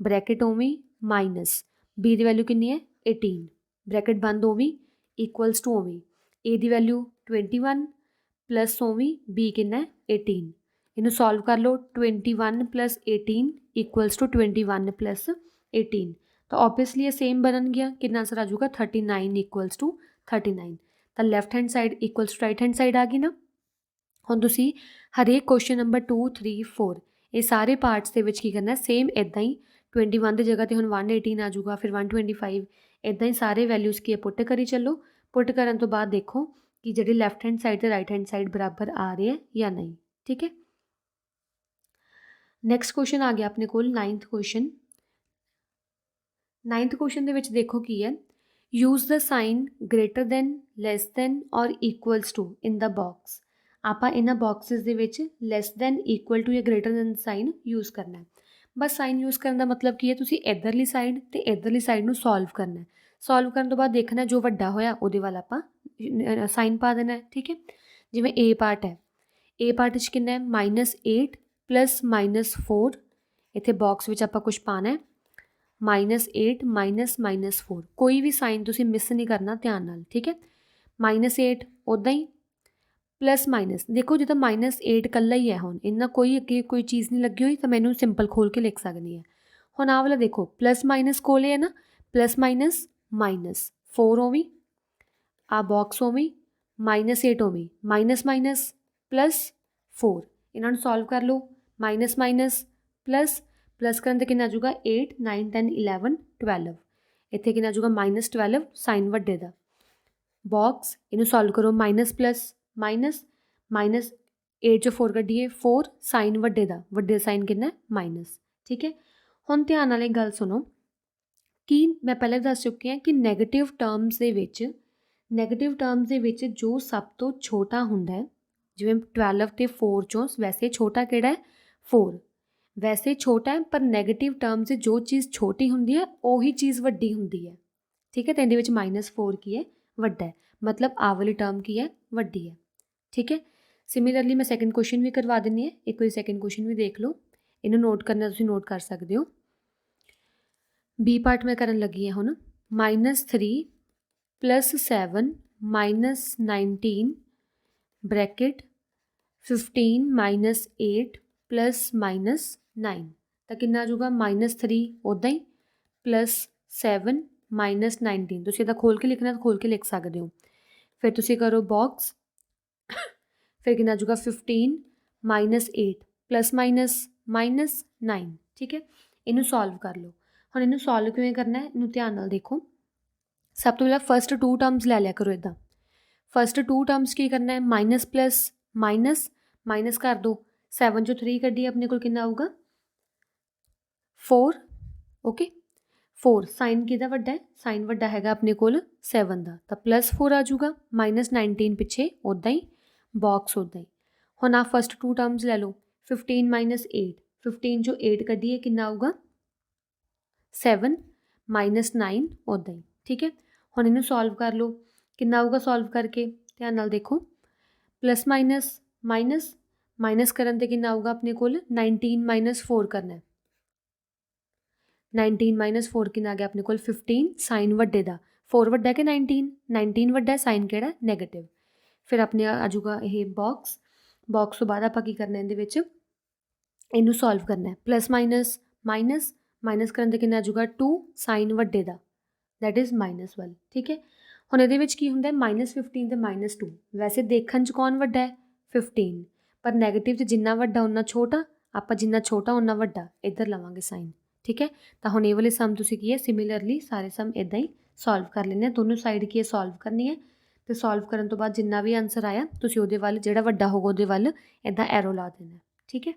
S1: ਬ੍ਰੈਕਟ ਉਵੇਂ ਮਾਈਨਸ B ਦੀ ਵੈਲਿਊ ਕਿੰਨੀ ਹੈ 18, ਬ੍ਰੈਕਟ ਬੰਦ ਉਵੇਂ ਇਕੁਅਲਸ ਟੂ ਉਵੇਂ। A ਦੀ ਵੈਲਿਊ 21 ਪਲੱਸ ਉਵੇਂ B ਕਿੰਨਾ ਹੈ 18। ਇਹਨੂੰ ਸੋਲਵ ਕਰ ਲਓ। 21 + 18 = 21 + 18। ਤਾਂ ਓਬਵੀਅਸਲੀ ਇਹ ਸੇਮ ਬਣਨਗੀਆਂ। ਕਿੰਨਾ ਆਂਸਰ ਆ ਜਾਊਗਾ 39 = 39। ਤਾਂ left hand side equals to right hand side ਆ ਗਈ ਨਾ। ਹੁਣ ਤੁਸੀਂ ਹਰੇਕ ਕੁਐਸਚਨ ਨੰਬਰ 2, 3, 4 ਇਹ ਸਾਰੇ ਪਾਰਟਸ ਦੇ ਵਿੱਚ ਕੀ ਕਰਨਾ ਸੇਮ ਇੱਦਾਂ ਹੀ 21 ਦੀ ਜਗ੍ਹਾ 'ਤੇ ਹੁਣ 118 ਆ ਜਾਊਗਾ, ਫਿਰ 125 ਇੱਦਾਂ ਹੀ ਸਾਰੇ ਵੈਲਿਊਜ਼ ਕੀ ਪੁੱਟ ਕਰੀ ਚੱਲੋ। ਪੁੱਟ ਕਰਨ ਤੋਂ ਬਾਅਦ ਦੇਖੋ ਕਿ ਜਿਹੜੇ ਲੈਫਟ ਹੈਂਡ ਸਾਈਡ ਅਤੇ ਰਾਈਟ ਹੈਂਡ ਸਾਈਡ ਬਰਾਬਰ ਆ ਰਹੇ ਹੈ ਜਾਂ ਨਹੀਂ। ਠੀਕ ਹੈ, ਨੈਕਸਟ ਕੁਐਸਚਨ ਆ ਗਿਆ ਆਪਣੇ ਕੋਲ 9th ਕੁਐਸਚਨ। 9th ਕੁਐਸਚਨ ਦੇ ਵਿੱਚ ਦੇਖੋ ਕੀ ਹੈ, use the sign greater than, less than or equals to in the box. ਆਪਾਂ ਇਹਨਾਂ ਬਾਕਸਿਸ ਦੇ ਵਿੱਚ ਲੈਸ ਦੈਨ, ਇਕੁਅਲ ਟੂ ਜਾਂ ਗ੍ਰੇਟਰ ਦੈਨ ਸਾਈਨ ਯੂਜ਼ ਕਰਨਾ ਹੈ। ਬਸ ਸਾਈਨ ਯੂਜ਼ ਕਰਨ ਦਾ ਮਤਲਬ ਕੀ ਹੈ, ਤੁਸੀਂ ਇੱਧਰਲੀ ਸਾਈਡ ਅਤੇ ਇੱਧਰਲੀ ਸਾਈਡ ਨੂੰ ਸੋਲਵ ਕਰਨਾ ਹੈ। ਸੋਲਵ ਕਰਨ ਤੋਂ ਬਾਅਦ ਦੇਖਣਾ ਜੋ ਵੱਡਾ ਹੋਇਆ ਉਹਦੇ ਵੱਲ ਆਪਾਂ ਸਾਈਨ ਪਾ ਦੇਣਾ ਹੈ। ਠੀਕ ਹੈ, ਜਿਵੇਂ A ਪਾਰਟ ਹੈ, A ਪਾਰਟ 'ਚ ਕਿੰਨਾ ਹੈ -8 + -4। ਇੱਥੇ ਬਾਕਸ ਵਿੱਚ ਆਪਾਂ ਕੁਛ ਪਾਉਣਾ ਹੈ -8 -4। ਕੋਈ ਵੀ ਸਾਈਨ ਤੁਸੀਂ ਮਿਸ ਨਹੀਂ ਕਰਨਾ, ਧਿਆਨ ਨਾਲ। ਠੀਕ ਹੈ, -8 ਉੱਦਾਂ ਹੀ ਪਲੱਸ ਮਾਈਨਸ ਦੇਖੋ ਜਿੱਦਾਂ -8 ਇਕੱਲਾ ਹੀ ਹੈ। ਹੁਣ ਇਹਨਾਂ ਕੋਈ ਅੱਗੇ ਕੋਈ ਚੀਜ਼ ਨਹੀਂ ਲੱਗੀ ਹੋਈ ਤਾਂ ਮੈਨੂੰ ਸਿੰਪਲ ਖੋਲ ਕੇ ਲਿਖ ਸਕਦੀ ਹੈ। ਹੁਣ ਆਹ ਵਾਲਾ ਦੇਖੋ ਪਲੱਸ ਮਾਈਨਸ ਕੋਲੇ ਹੈ ਨਾ, ਪਲੱਸ ਮਾਈਨਸ ਮਾਈਨਸ 4 ਉਵੇਂ, ਆਹ ਬਾਕਸ ਉਵੇਂ -8 ਉਵੇਂ ਮਾਈਨਸ ਮਾਈਨਸ ਪਲੱਸ 4। ਇਹਨਾਂ ਨੂੰ ਸੋਲਵ ਕਰ ਲਓ। ਮਾਈਨਸ ਮਾਈਨਸ ਪਲੱਸ ਪਲੱਸ ਕਰਨ 'ਤੇ ਕਿੰਨਾ ਆ ਜਾਊਗਾ 8, 9, 10, 11, 12। ਇੱਥੇ ਕਿੰਨਾ ਆ ਜਾਊਗਾ -12 ਸਾਈਨ ਵੱਡੇ ਦਾ। ਬਾਕਸ ਇਹਨੂੰ ਸੋਲਵ ਕਰੋ ਮਾਈਨਸ ਪਲੱਸ ਮਾਈਨਸ 8 'ਚੋਂ 4 ਕੱਢੀਏ 4 ਸਾਈਨ ਵੱਡੇ ਦਾ, ਵੱਡੇ ਸਾਈਨ ਕਿੰਨਾ ਮਾਈਨਸ। ਠੀਕ ਹੈ, ਹੁਣ ਧਿਆਨ ਨਾਲ ਇੱਕ ਗੱਲ ਸੁਣੋ ਕਿ ਮੈਂ ਪਹਿਲਾਂ ਦੱਸ ਚੁੱਕੀ ਹਾਂ ਕਿ ਨੈਗੇਟਿਵ ਟਰਮਸ ਦੇ ਵਿੱਚ ਜੋ ਸਭ ਤੋਂ ਛੋਟਾ ਹੁੰਦਾ ਹੈ, ਜਿਵੇਂ 12 ਅਤੇ 4 ਚੋਂ ਵੈਸੇ ਛੋਟਾ ਕਿਹੜਾ ਹੈ 4, ਵੈਸੇ ਛੋਟਾ ਹੈ ਪਰ ਨੈਗੇਟਿਵ ਟਰਮਸ 'ਚ ਜੋ ਚੀਜ਼ ਛੋਟੀ ਹੁੰਦੀ ਹੈ ਉਹੀ ਚੀਜ਼ ਵੱਡੀ ਹੁੰਦੀ ਹੈ। ਠੀਕ ਹੈ, ਤਾਂ ਇਹਦੇ ਵਿੱਚ -4 ਕੀ ਹੈ ਵੱਡਾ ਹੈ, ਮਤਲਬ ਆਹ ਵਾਲੀ ਟਰਮ ਕੀ ਹੈ ਵੱਡੀ ਹੈ। ਠੀਕ ਹੈ, ਸਿਮਿਲਰਲੀ ਮੈਂ ਸੈਕਿੰਡ ਕੁਐਸਚਨ ਵੀ ਕਰਵਾ ਦਿੰਦੀ ਹਾਂ। ਇੱਕ ਵਾਰੀ ਸੈਕਿੰਡ ਕੁਐਸਚਨ ਵੀ ਦੇਖ ਲਓ, ਇਹਨੂੰ ਨੋਟ ਕਰਨਾ ਤੁਸੀਂ ਨੋਟ ਕਰ ਸਕਦੇ ਹੋ। B ਪਾਰਟ ਮੈਂ ਕਰਨ ਲੱਗੀ ਹਾਂ ਹੁਣ -3 + 7 -19 ਬ੍ਰੈਕਟ 15 -8 + -9। ਤਾਂ ਕਿੰਨਾ ਆ ਜਾਊਗਾ -3 ਉੱਦਾਂ ਹੀ +7 -19। ਤੁਸੀਂ ਇਹਦਾ ਖੋਲ ਕੇ ਲਿਖਣਾ ਤਾਂ ਖੋਲ ਕੇ ਲਿਖ ਸਕਦੇ ਹੋ। ਫਿਰ ਤੁਸੀਂ ਕਰੋ ਬਾਕਸ, ਫਿਰ ਕਿੰਨਾ ਆ ਜਾਊਗਾ 15 -8 +-9 ठीक है। ਇਹਨੂੰ ਸੋਲਵ ਕਰ ਲਓ। ਹੁਣ ਇਹਨੂੰ ਸੋਲਵ ਕਿਵੇਂ ਕਰਨਾ ਹੈ, ਇਹਨੂੰ ਧਿਆਨ ਨਾਲ ਦੇਖੋ। ਸਭ ਤੋਂ ਪਹਿਲਾਂ ਫਸਟ 2 ਟਰਮਸ ਲੈ ਲਿਆ ਕਰੋ ਇੱਦਾਂ। ਫਸਟ 2 ਟਰਮਸ ਕੀ ਕਰਨਾ ਹੈ, ਮਾਈਨਸ ਪਲੱਸ ਮਾਈਨਸ ਮਾਈਨਸ ਕਰ ਦਿਓ। 7 ਚੋਂ 3 ਕੱਢੀਏ, ਆਪਣੇ ਕੋਲ ਕਿੰਨਾ ਆਊਗਾ 4। ਓਕੇ 4 ਸਾਈਨ ਕਿਹਦਾ ਵੱਡਾ ਹੈ, ਸਾਈਨ ਵੱਡਾ ਹੈਗਾ ਆਪਣੇ ਕੋਲ 7 ਦਾ, ਤਾਂ +4 ਆ ਜਾਊਗਾ। -19 ਪਿੱਛੇ ਉੱਦਾਂ ਹੀ ਬਾਕਸ ਉੱਦਾਂ ਹੀ। ਹੁਣ ਆ ਫਸਟ 2 ਟਰਮਸ ਲੈ ਲਓ। 15 - 8 15 ਚੋਂ 8 ਕੱਢੀਏ, ਕਿੰਨਾ ਆਊਗਾ 7 -9 ਉੱਦਾਂ ਹੀ ਠੀਕ ਹੈ। ਹੁਣ ਇਹਨੂੰ ਸੋਲਵ ਕਰ ਲਓ, ਕਿੰਨਾ ਆਊਗਾ ਸੋਲਵ ਕਰਕੇ, ਧਿਆਨ ਨਾਲ ਦੇਖੋ। ਪਲੱਸ ਮਾਈਨਸ ਕਰਨ 'ਤੇ ਕਿੰਨਾ ਆਊਗਾ ਆਪਣੇ ਕੋਲ 19 - 4 ਕਰਨਾ। 19 - 4 ਕਿੰਨਾ ਆ ਗਿਆ ਆਪਣੇ ਕੋਲ 15 ਸਾਈਨ ਵੱਡੇ ਦਾ। 4 ਵੱਡਾ ਕਿ 19 ਵੱਡਾ, ਸਾਈਨ ਕਿਹੜਾ ਨੈਗੇਟਿਵ। ਫਿਰ ਆਪਣੇ ਆ ਜਾਊਗਾ ਇਹ ਬਾਕਸ ਤੋਂ ਬਾਅਦ ਆਪਾਂ ਕੀ ਕਰਨਾ ਇਹਦੇ ਵਿੱਚ, ਇਹਨੂੰ ਸੋਲਵ ਕਰਨਾ ਹੈ। ਪਲੱਸ ਮਾਈਨਸ ਕਰਨ 'ਤੇ ਕਿੰਨਾ ਆ ਜਾਊਗਾ 2 ਸਾਈਨ ਵੱਡੇ ਦਾ, ਦੈਟ ਇਜ਼ -1 ਠੀਕ ਹੈ। ਹੁਣ ਇਹਦੇ ਵਿੱਚ ਕੀ ਹੁੰਦਾ -15 ਅਤੇ -2, ਵੈਸੇ ਦੇਖਣ 'ਚ ਕੌਣ ਵੱਡਾ ਹੈ 15, ਪਰ ਨੈਗੇਟਿਵ 'ਚ ਜਿੰਨਾ ਵੱਡਾ ਉਨਾ ਛੋਟਾ, ਆਪਾਂ ਜਿੰਨਾ ਛੋਟਾ ਉਨਾ ਵੱਡਾ ਇੱਧਰ ਲਵਾਂਗੇ ਸਾਈਨ ਠੀਕ ਹੈ। ਤਾਂ ਹੁਣ ਇਹ ਵਾਲੇ ਸਮ ਤੁਸੀਂ ਕੀ ਹੈ ਸਿਮਿਲਰਲੀ ਸਾਰੇ ਸਮ ਇੱਦਾਂ ਹੀ ਸੋਲਵ ਕਰ ਲੈਣੇ ਆ। ਦੋਨੋਂ ਸਾਈਡ ਕੀ ਹੈ ਸੋਲਵ ਕਰਨੀ ਹੈ, ਅਤੇ ਸੋਲਵ ਕਰਨ ਤੋਂ ਬਾਅਦ ਜਿੰਨਾ ਵੀ ਆਨਸਰ ਆਇਆ ਤੁਸੀਂ ਉਹਦੇ ਵੱਲ ਜਿਹੜਾ ਵੱਡਾ ਹੋਊਗਾ ਉਹਦੇ ਵੱਲ ਇੱਦਾਂ ਐਰੋ ਲਾ ਦੇਣਾ ਠੀਕ ਹੈ।